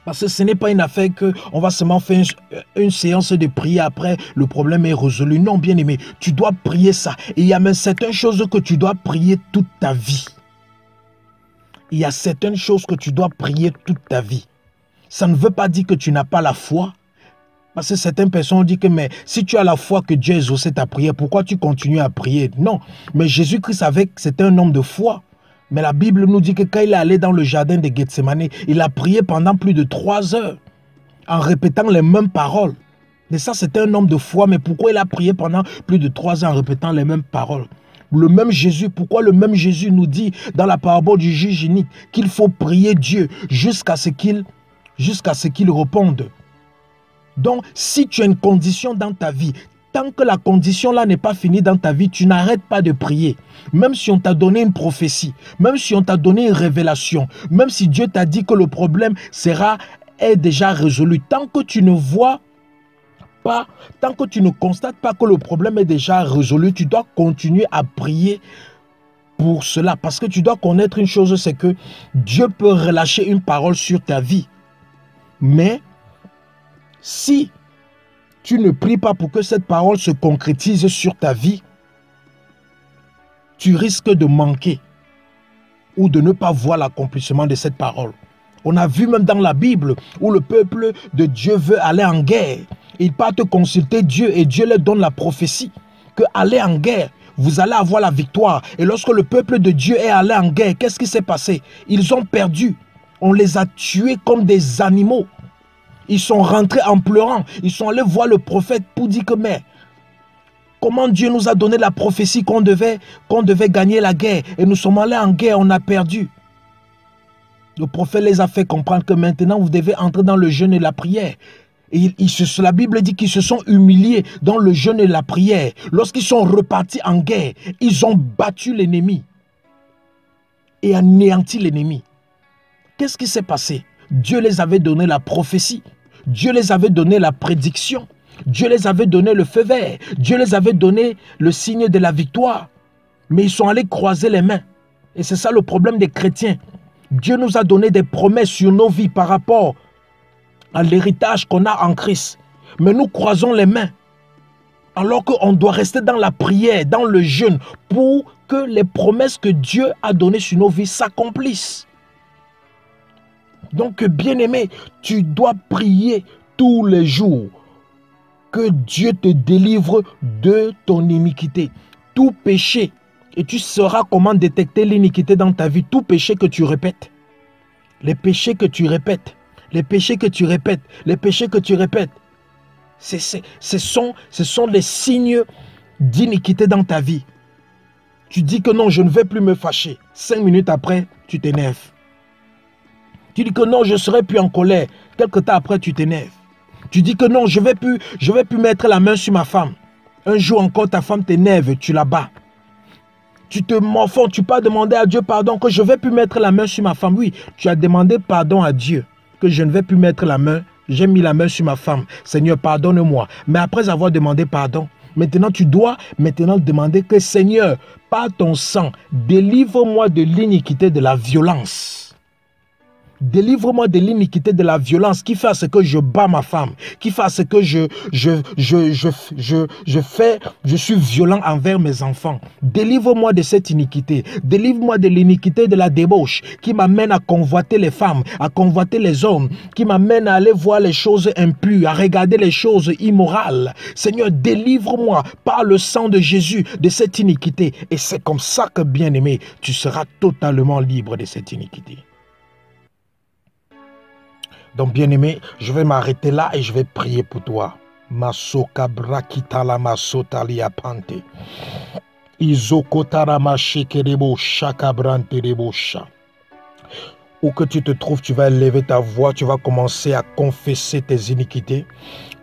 S1: Parce que ce n'est pas une affaire qu'on va seulement faire une séance de prière après, le problème est résolu. Non, bien aimé, tu dois prier ça. Et il y a même certaines choses que tu dois prier toute ta vie. Il y a certaines choses que tu dois prier toute ta vie. Ça ne veut pas dire que tu n'as pas la foi. Parce que certaines personnes ont dit que mais si tu as la foi que Dieu a exaucé ta prière, pourquoi tu continues à prier? Non, mais Jésus-Christ savait que c'était un homme de foi. Mais la Bible nous dit que quand il est allé dans le jardin de Gethsemane, il a prié pendant plus de 3 heures en répétant les mêmes paroles. Et ça, c'était un homme de foi. Mais pourquoi il a prié pendant plus de 3 heures en répétant les mêmes paroles? Le même Jésus, pourquoi le même Jésus nous dit dans la parabole du juge inique qu'il faut prier Dieu jusqu'à ce qu'il réponde? Donc, si tu as une condition dans ta vie, tant que la condition là n'est pas finie dans ta vie, tu n'arrêtes pas de prier. Même si on t'a donné une prophétie, même si on t'a donné une révélation, même si Dieu t'a dit que le problème est déjà résolu, tant que tu ne vois pas, tant que tu ne constates pas que le problème est déjà résolu, tu dois continuer à prier pour cela. Parce que tu dois connaître une chose, c'est que Dieu peut relâcher une parole sur ta vie. Mais si tu ne pries pas pour que cette parole se concrétise sur ta vie, tu risques de manquer ou de ne pas voir l'accomplissement de cette parole. On a vu même dans la Bible où le peuple de Dieu veut aller en guerre. Ils partent consulter Dieu et Dieu leur donne la prophétie que aller en guerre, vous allez avoir la victoire. Et lorsque le peuple de Dieu est allé en guerre, qu'est-ce qui s'est passé? Ils ont perdu. On les a tués comme des animaux. Ils sont rentrés en pleurant. Ils sont allés voir le prophète pour dire que mais comment Dieu nous a donné la prophétie qu'on devait gagner la guerre. Et nous sommes allés en guerre, on a perdu. Le prophète les a fait comprendre que maintenant vous devez entrer dans le jeûne et la prière. Et la Bible dit qu'ils se sont humiliés dans le jeûne et la prière. Lorsqu'ils sont repartis en guerre, ils ont battu l'ennemi et anéanti l'ennemi. Qu'est-ce qui s'est passé? Dieu les avait donné la prophétie. Dieu les avait donné la prédiction. Dieu les avait donné le feu vert. Dieu les avait donné le signe de la victoire. Mais ils sont allés croiser les mains. Et c'est ça le problème des chrétiens. Dieu nous a donné des promesses sur nos vies par rapport à l'héritage qu'on a en Christ. Mais nous croisons les mains. Alors qu'on doit rester dans la prière, dans le jeûne, pour que les promesses que Dieu a données sur nos vies s'accomplissent. Donc, bien-aimé, tu dois prier tous les jours que Dieu te délivre de ton iniquité. Tout péché, et tu sauras comment détecter l'iniquité dans ta vie. Tout péché que tu répètes, les péchés que tu répètes, les péchés que tu répètes, les péchés que tu répètes, ce sont les signes d'iniquité dans ta vie. Tu dis que non, je ne vais plus me fâcher. 5 minutes après, tu t'énerves. Tu dis que non, je ne serai plus en colère. Quelque temps après, tu t'énerves. Tu dis que non, je vais plus mettre la main sur ma femme. Un jour encore, ta femme t'énerve, tu la bats. Tu te morfonds, tu peux demander à Dieu pardon que je ne vais plus mettre la main sur ma femme. Oui, tu as demandé pardon à Dieu que je ne vais plus mettre la main. J'ai mis la main sur ma femme. Seigneur, pardonne-moi. Mais après avoir demandé pardon, maintenant tu dois demander que Seigneur, par ton sang, délivre-moi de l'iniquité de la violence. Délivre-moi de l'iniquité de la violence qui fait à ce que je bats ma femme, qui fait à ce que je suis violent envers mes enfants. Délivre-moi de cette iniquité. Délivre-moi de l'iniquité de la débauche qui m'amène à convoiter les femmes, à convoiter les hommes, qui m'amène à aller voir les choses impures, à regarder les choses immorales. Seigneur, délivre-moi par le sang de Jésus de cette iniquité. Et c'est comme ça que, bien-aimé, tu seras totalement libre de cette iniquité. Donc, bien-aimé, je vais m'arrêter là et je vais prier pour toi. Masoka brakitala masotalia pante. Izokotara mashekerebo shakabrante rebosha. Où que tu te trouves, tu vas élever ta voix, tu vas commencer à confesser tes iniquités.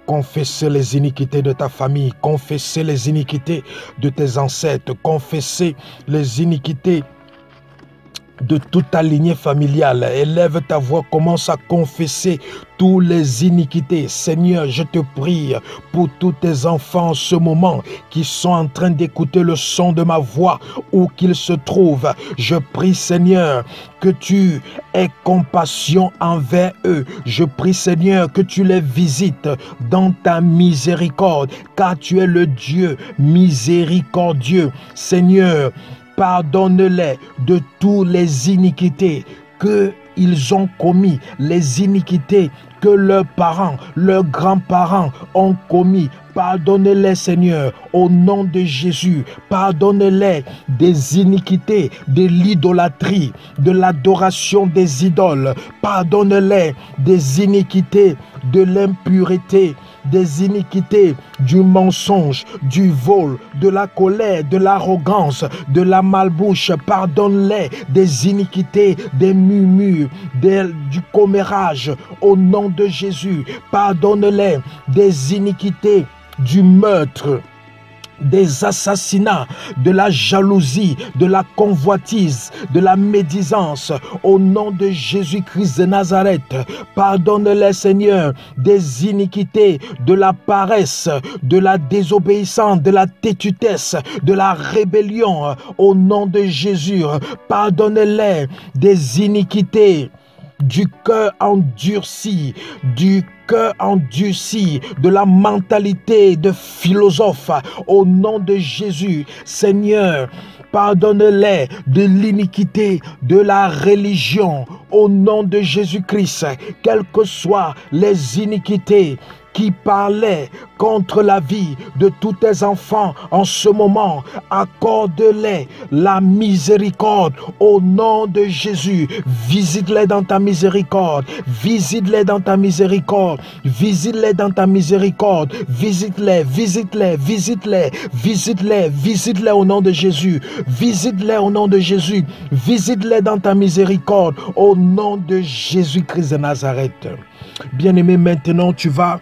S1: Confesser les iniquités de ta famille, confesser les iniquités de tes ancêtres, confesser les iniquités de toute ta lignée familiale. Élève ta voix, commence à confesser toutes les iniquités. Seigneur, je te prie pour tous tes enfants en ce moment qui sont en train d'écouter le son de ma voix, où qu'ils se trouvent. Je prie, Seigneur, que tu aies compassion envers eux. Je prie, Seigneur, que tu les visites dans ta miséricorde, car tu es le Dieu miséricordieux. Seigneur, pardonne-les de toutes les iniquités qu'ils ont commis, les iniquités que leurs parents, leurs grands-parents ont commis. Pardonne-les, Seigneur, au nom de Jésus. Pardonne-les des iniquités, de l'idolâtrie, de l'adoration des idoles. Pardonne-les des iniquités, de l'impureté, des iniquités, du mensonge, du vol, de la colère, de l'arrogance, de la malbouche. Pardonne-les des iniquités, des murmures, du commérage, au nom de Jésus. Pardonne-les des iniquités, du meurtre, des assassinats, de la jalousie, de la convoitise, de la médisance, au nom de Jésus-Christ de Nazareth. Pardonne-les, Seigneur, des iniquités, de la paresse, de la désobéissance, de la tétutesse, de la rébellion, au nom de Jésus. Pardonne-les des iniquités, du cœur endurci, du cœur endurci, de la mentalité de philosophe, au nom de Jésus. Seigneur, pardonne-les de l'iniquité de la religion, au nom de Jésus-Christ, quelles que soient les iniquités qui parlaient contre la vie de tous tes enfants en ce moment. Accorde-les la miséricorde au nom de Jésus. Visite-les dans ta miséricorde. Visite-les dans ta miséricorde. Visite-les dans ta miséricorde. Visite-les, visite-les, visite-les, visite-les, visite-les au nom de Jésus. Visite-les au nom de Jésus. Visite-les dans ta miséricorde au nom de Jésus-Christ de Nazareth. Bien-aimé, maintenant tu vas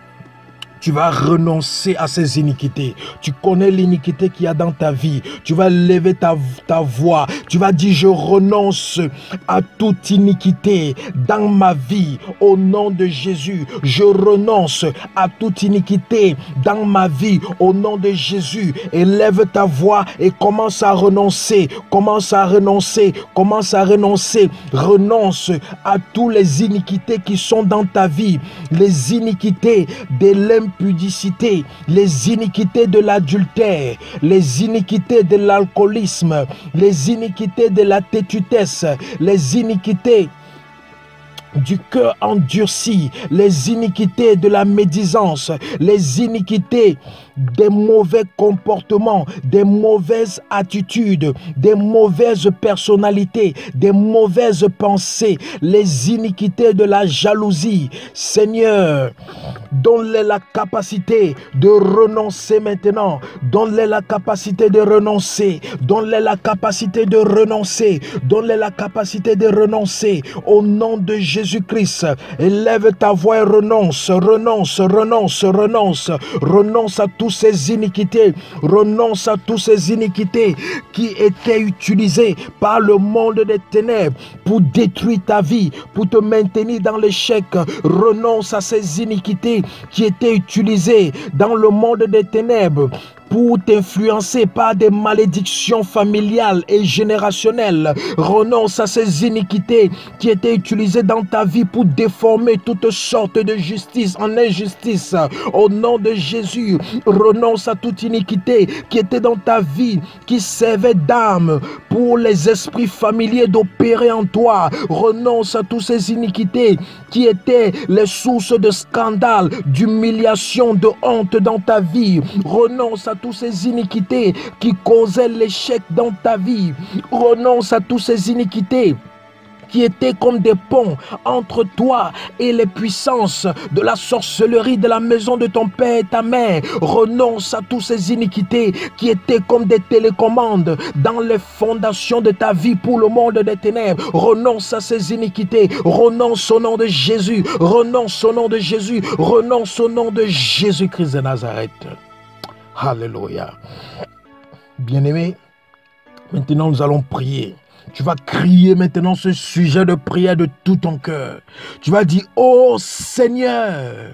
S1: renoncer à ces iniquités. Tu connais l'iniquité qu'il y a dans ta vie. Tu vas lever ta voix. Tu vas dire, je renonce à toute iniquité dans ma vie. Au nom de Jésus, je renonce à toute iniquité dans ma vie. Au nom de Jésus, élève ta voix et commence à renoncer. Commence à renoncer. Commence à renoncer. Renonce à toutes les iniquités qui sont dans ta vie. Les iniquités de l'impudicité, les iniquités de l'adultère, les iniquités de l'alcoolisme, les iniquités de la tétutesse, les iniquités du cœur endurci, les iniquités de la médisance, les iniquités des mauvais comportements, des mauvaises attitudes, des mauvaises personnalités, des mauvaises pensées, les iniquités de la jalousie. Seigneur, donne-les la capacité de renoncer maintenant. Donne-les la capacité de renoncer. Donne-les la capacité de renoncer. Donne-les la capacité de renoncer. Au nom de Jésus-Christ, élève ta voix et renonce, renonce, renonce, renonce. Renonce à toutes ces iniquités. Renonce à toutes ces iniquités qui étaient utilisées par le monde des ténèbres pour détruire ta vie, pour te maintenir dans l'échec. Renonce à ces iniquités qui étaient utilisées dans le monde des ténèbres pour t'influencer par des malédictions familiales et générationnelles. Renonce à ces iniquités qui étaient utilisées dans ta vie pour déformer toutes sortes de justice en injustice. Au nom de Jésus, renonce à toute iniquité qui était dans ta vie, qui servait d'arme pour les esprits familiers d'opérer en toi. Renonce à toutes ces iniquités qui étaient les sources de scandale, d'humiliation, de honte dans ta vie. Renonce à toutes ces iniquités qui causaient l'échec dans ta vie. Renonce à toutes ces iniquités qui étaient comme des ponts entre toi et les puissances de la sorcellerie de la maison de ton père et ta mère. Renonce à toutes ces iniquités qui étaient comme des télécommandes dans les fondations de ta vie pour le monde des ténèbres. Renonce à ces iniquités. Renonce au nom de Jésus. Renonce au nom de Jésus. Renonce au nom de Jésus-Christ de Nazareth. Alléluia. Bien-aimé, maintenant nous allons prier. Tu vas crier maintenant ce sujet de prière de tout ton cœur. Tu vas dire, ô Seigneur,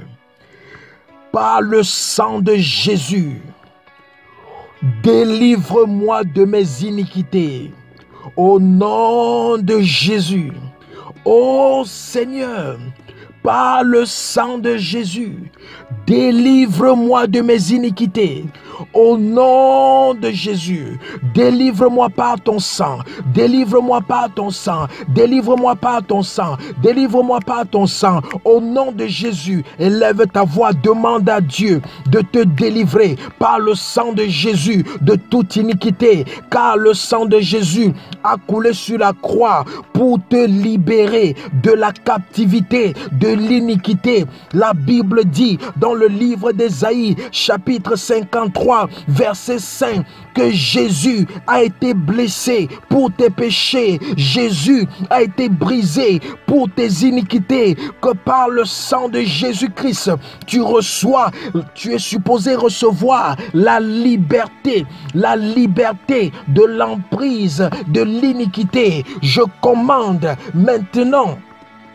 S1: par le sang de Jésus, délivre-moi de mes iniquités. Au nom de Jésus, ô Seigneur, par le sang de Jésus, délivre-moi de mes iniquités. Au nom de Jésus, délivre-moi par ton sang. Délivre-moi par ton sang. Délivre-moi par ton sang. Délivre-moi par ton sang. Au nom de Jésus, élève ta voix, demande à Dieu de te délivrer par le sang de Jésus de toute iniquité, car le sang de Jésus a coulé sur la croix pour te libérer de la captivité, de l'iniquité. La Bible dit dans le livre d'Ésaïe, chapitre 53, verset 5, que Jésus a été blessé pour tes péchés, Jésus a été brisé pour tes iniquités, que par le sang de Jésus-Christ, tu es supposé recevoir la liberté de l'emprise de l'iniquité. Je commande maintenant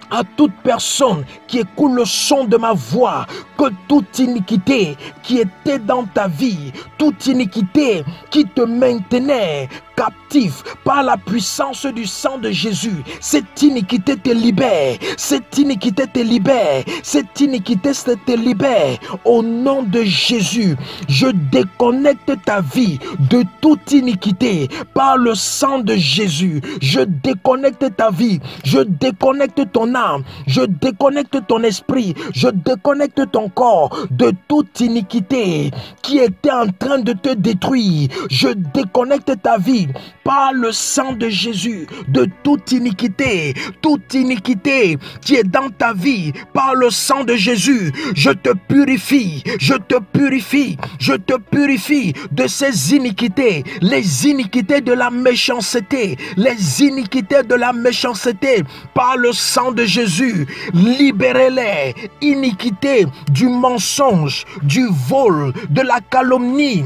S1: à toute personne qui écoute le son de ma voix, que toute iniquité qui était dans ta vie, toute iniquité qui te maintenait captif par la puissance du sang de Jésus, cette iniquité te libère, cette iniquité te libère, cette iniquité te libère. Au nom de Jésus, je déconnecte ta vie de toute iniquité par le sang de Jésus. Je déconnecte ta vie, je déconnecte ton âme, je déconnecte ton esprit, je déconnecte ton corps de toute iniquité qui était en train de te détruire. Je déconnecte ta vie par le sang de Jésus de toute iniquité qui est dans ta vie. Par le sang de Jésus, je te purifie, je te purifie, je te purifie de ces iniquités, les iniquités de la méchanceté, les iniquités de la méchanceté. Par le sang de Jésus, libérez-les. Iniquité du mensonge, du vol, de la calomnie,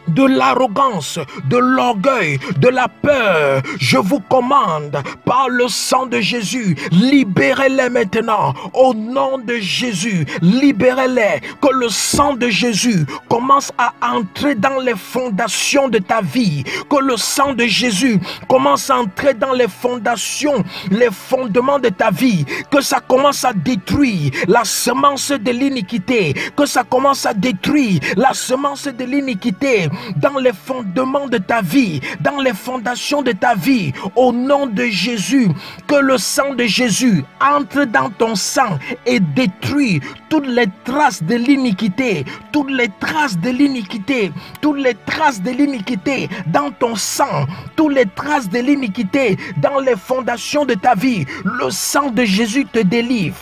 S1: de l'arrogance, de l'orgueil, de la peur. Je vous commande par le sang de Jésus, libérez-les maintenant. Au nom de Jésus, libérez-les. Que le sang de Jésus commence à entrer dans les fondations de ta vie. Que le sang de Jésus commence à entrer dans les fondations, les fondements de ta vie. Que ça commence à détruire la semence de l'iniquité. Que ça commence à détruire la semence de l'iniquité dans les fondements de ta vie, dans les fondations de ta vie. Au nom de Jésus, que le sang de Jésus entre dans ton sang et détruit toutes les traces de l'iniquité, toutes les traces de l'iniquité, toutes les traces de l'iniquité dans ton sang, toutes les traces de l'iniquité dans les fondations de ta vie. Le sang de Jésus te délivre.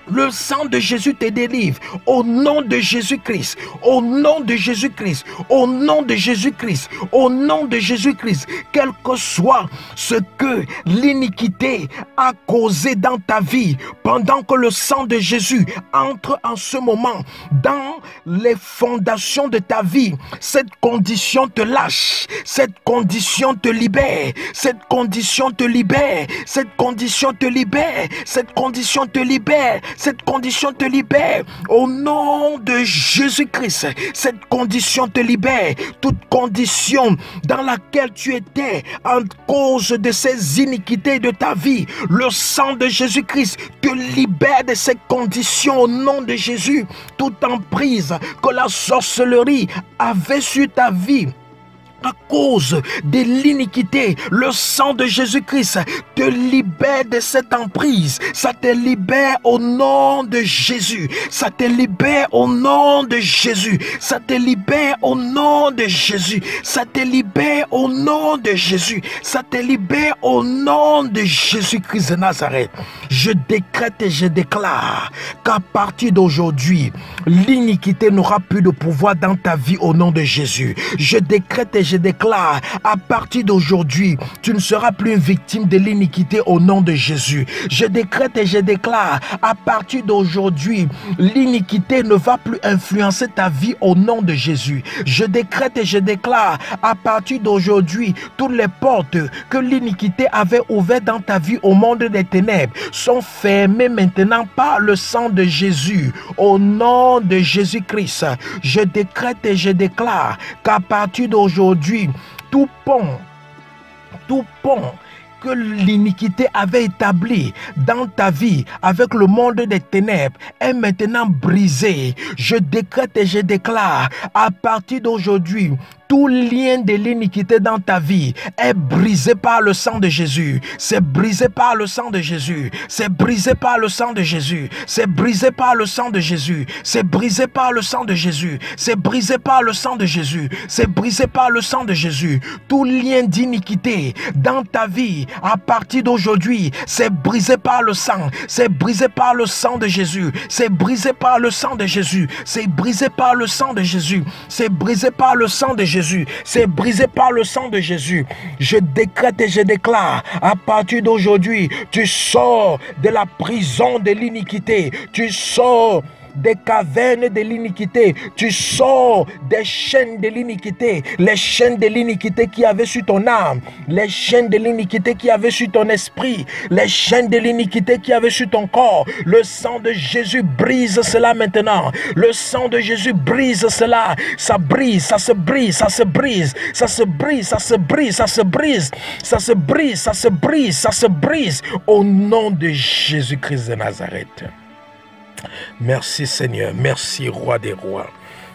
S1: Le sang de Jésus te délivre. Au nom de Jésus-Christ. Au nom de Jésus-Christ. Au nom de Jésus-Christ. Au nom de Jésus-Christ. Quel que soit ce que l'iniquité a causé dans ta vie, pendant que le sang de Jésus entre en ce moment dans les fondations de ta vie, cette condition te lâche. Cette condition te libère. Cette condition te libère. Cette condition te libère. Cette condition te libère. Cette condition te libère. Au nom de Jésus-Christ, cette condition te libère. Toute condition dans laquelle tu étais en cause de ces iniquités de ta vie, le sang de Jésus-Christ te libère de ces conditions au nom de Jésus. Toute emprise que la sorcellerie avait sur ta vie, à cause de l'iniquité, le sang de Jésus-Christ te libère de cette emprise. Ça te libère au nom de Jésus. Ça te libère au nom de Jésus. Ça te libère au nom de Jésus. Ça te libère au nom de Jésus. Ça te libère au nom de Jésus-Christ de Nazareth. Je décrète et je déclare qu'à partir d'aujourd'hui, l'iniquité n'aura plus de pouvoir dans ta vie au nom de Jésus. Je décrète et je déclare, à partir d'aujourd'hui, tu ne seras plus une victime de l'iniquité au nom de Jésus. Je décrète et je déclare, à partir d'aujourd'hui, l'iniquité ne va plus influencer ta vie au nom de Jésus. Je décrète et je déclare, à partir d'aujourd'hui, toutes les portes que l'iniquité avait ouvertes dans ta vie au monde des ténèbres sont fermées maintenant par le sang de Jésus. Au nom de Jésus-Christ, je décrète et je déclare qu'à partir d'aujourd'hui, tout pont que l'iniquité avait établi dans ta vie avec le monde des ténèbres est maintenant brisé. Je décrète et je déclare, à partir d'aujourd'hui, tout lien de l'iniquité dans ta vie est brisé par le sang de Jésus. C'est brisé par le sang de Jésus. C'est brisé par le sang de Jésus. C'est brisé par le sang de Jésus. C'est brisé par le sang de Jésus. C'est brisé par le sang de Jésus. C'est brisé par le sang de Jésus. Tout lien d'iniquité dans ta vie, à partir d'aujourd'hui, c'est brisé par le sang. C'est brisé par le sang de Jésus. C'est brisé par le sang de Jésus. C'est brisé par le sang de Jésus. C'est brisé par le sang de Jésus. C'est brisé par le sang de Jésus. Je décrète et je déclare, à partir d'aujourd'hui, tu sors de la prison de l'iniquité. Tu sors des cavernes de l'iniquité. Tu sors des chaînes de l'iniquité. Les chaînes de l'iniquité qui avaient sur ton âme. Les chaînes de l'iniquité qui avaient sur ton esprit. Les chaînes de l'iniquité qui avaient sur ton corps. Le sang de Jésus brise cela maintenant. Le sang de Jésus brise cela. Ça brise, ça se brise, ça se brise. Ça se brise, ça se brise, ça se brise. Ça se brise, ça se brise, ça se brise. Au nom de Jésus-Christ de Nazareth. Merci Seigneur, merci Roi des Rois,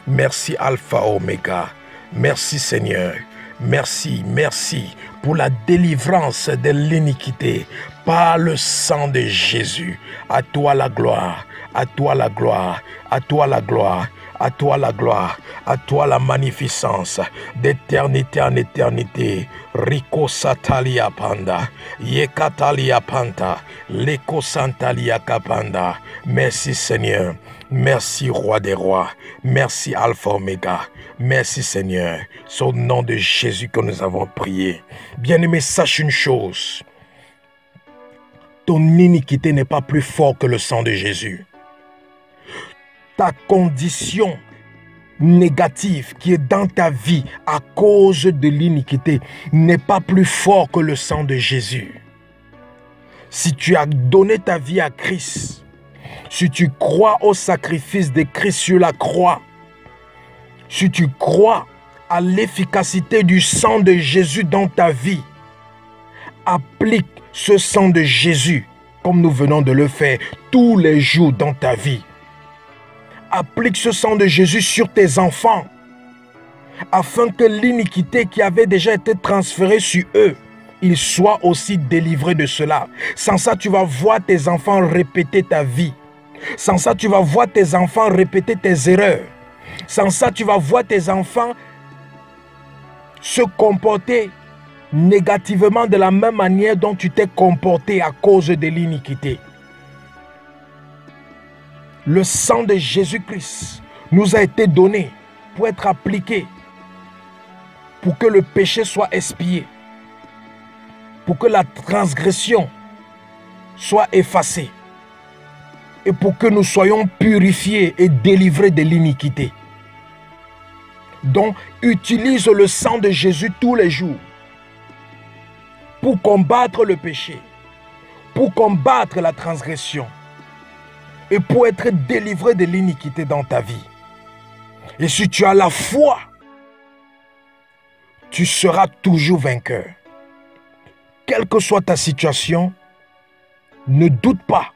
S1: merci Alpha Oméga, merci Seigneur, merci, merci pour la délivrance de l'iniquité par le sang de Jésus. À toi la gloire, à toi la gloire, à toi la gloire. À toi la gloire, à toi la magnificence, d'éternité en éternité. Rico Satalia Panda, Yekatalia Panta, Leko Santalia Kapanda. Merci Seigneur, merci Roi des Rois, merci Alpha Oméga, merci Seigneur. C'est au nom de Jésus que nous avons prié. Bien-aimé, sache une chose, ton iniquité n'est pas plus fort que le sang de Jésus. Ta condition négative qui est dans ta vie à cause de l'iniquité n'est pas plus fort que le sang de Jésus. Si tu as donné ta vie à Christ, si tu crois au sacrifice de Christ sur la croix, si tu crois à l'efficacité du sang de Jésus dans ta vie, applique ce sang de Jésus comme nous venons de le faire tous les jours dans ta vie. Applique ce sang de Jésus sur tes enfants, afin que l'iniquité qui avait déjà été transférée sur eux, ils soient aussi délivrés de cela. Sans ça, tu vas voir tes enfants répéter ta vie. Sans ça, tu vas voir tes enfants répéter tes erreurs. Sans ça, tu vas voir tes enfants se comporter négativement de la même manière dont tu t'es comporté à cause de l'iniquité. Le sang de Jésus-Christ nous a été donné pour être appliqué, pour que le péché soit expié, pour que la transgression soit effacée et pour que nous soyons purifiés et délivrés de l'iniquité. Donc, utilise le sang de Jésus tous les jours pour combattre le péché, pour combattre la transgression, et pour être délivré de l'iniquité dans ta vie. Et si tu as la foi, tu seras toujours vainqueur. Quelle que soit ta situation, ne doute pas,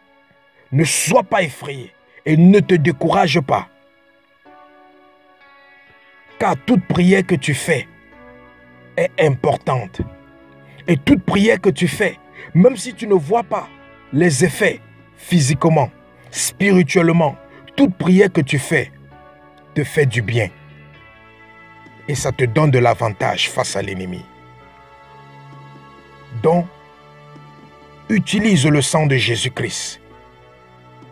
S1: ne sois pas effrayé et ne te décourage pas. Car toute prière que tu fais est importante. Et toute prière que tu fais, même si tu ne vois pas les effets physiquement, spirituellement, toute prière que tu fais te fait du bien. Et ça te donne de l'avantage face à l'ennemi. Donc, utilise le sang de Jésus-Christ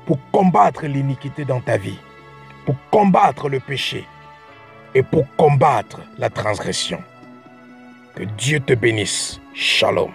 S1: pour combattre l'iniquité dans ta vie, pour combattre le péché et pour combattre la transgression. Que Dieu te bénisse. Shalom.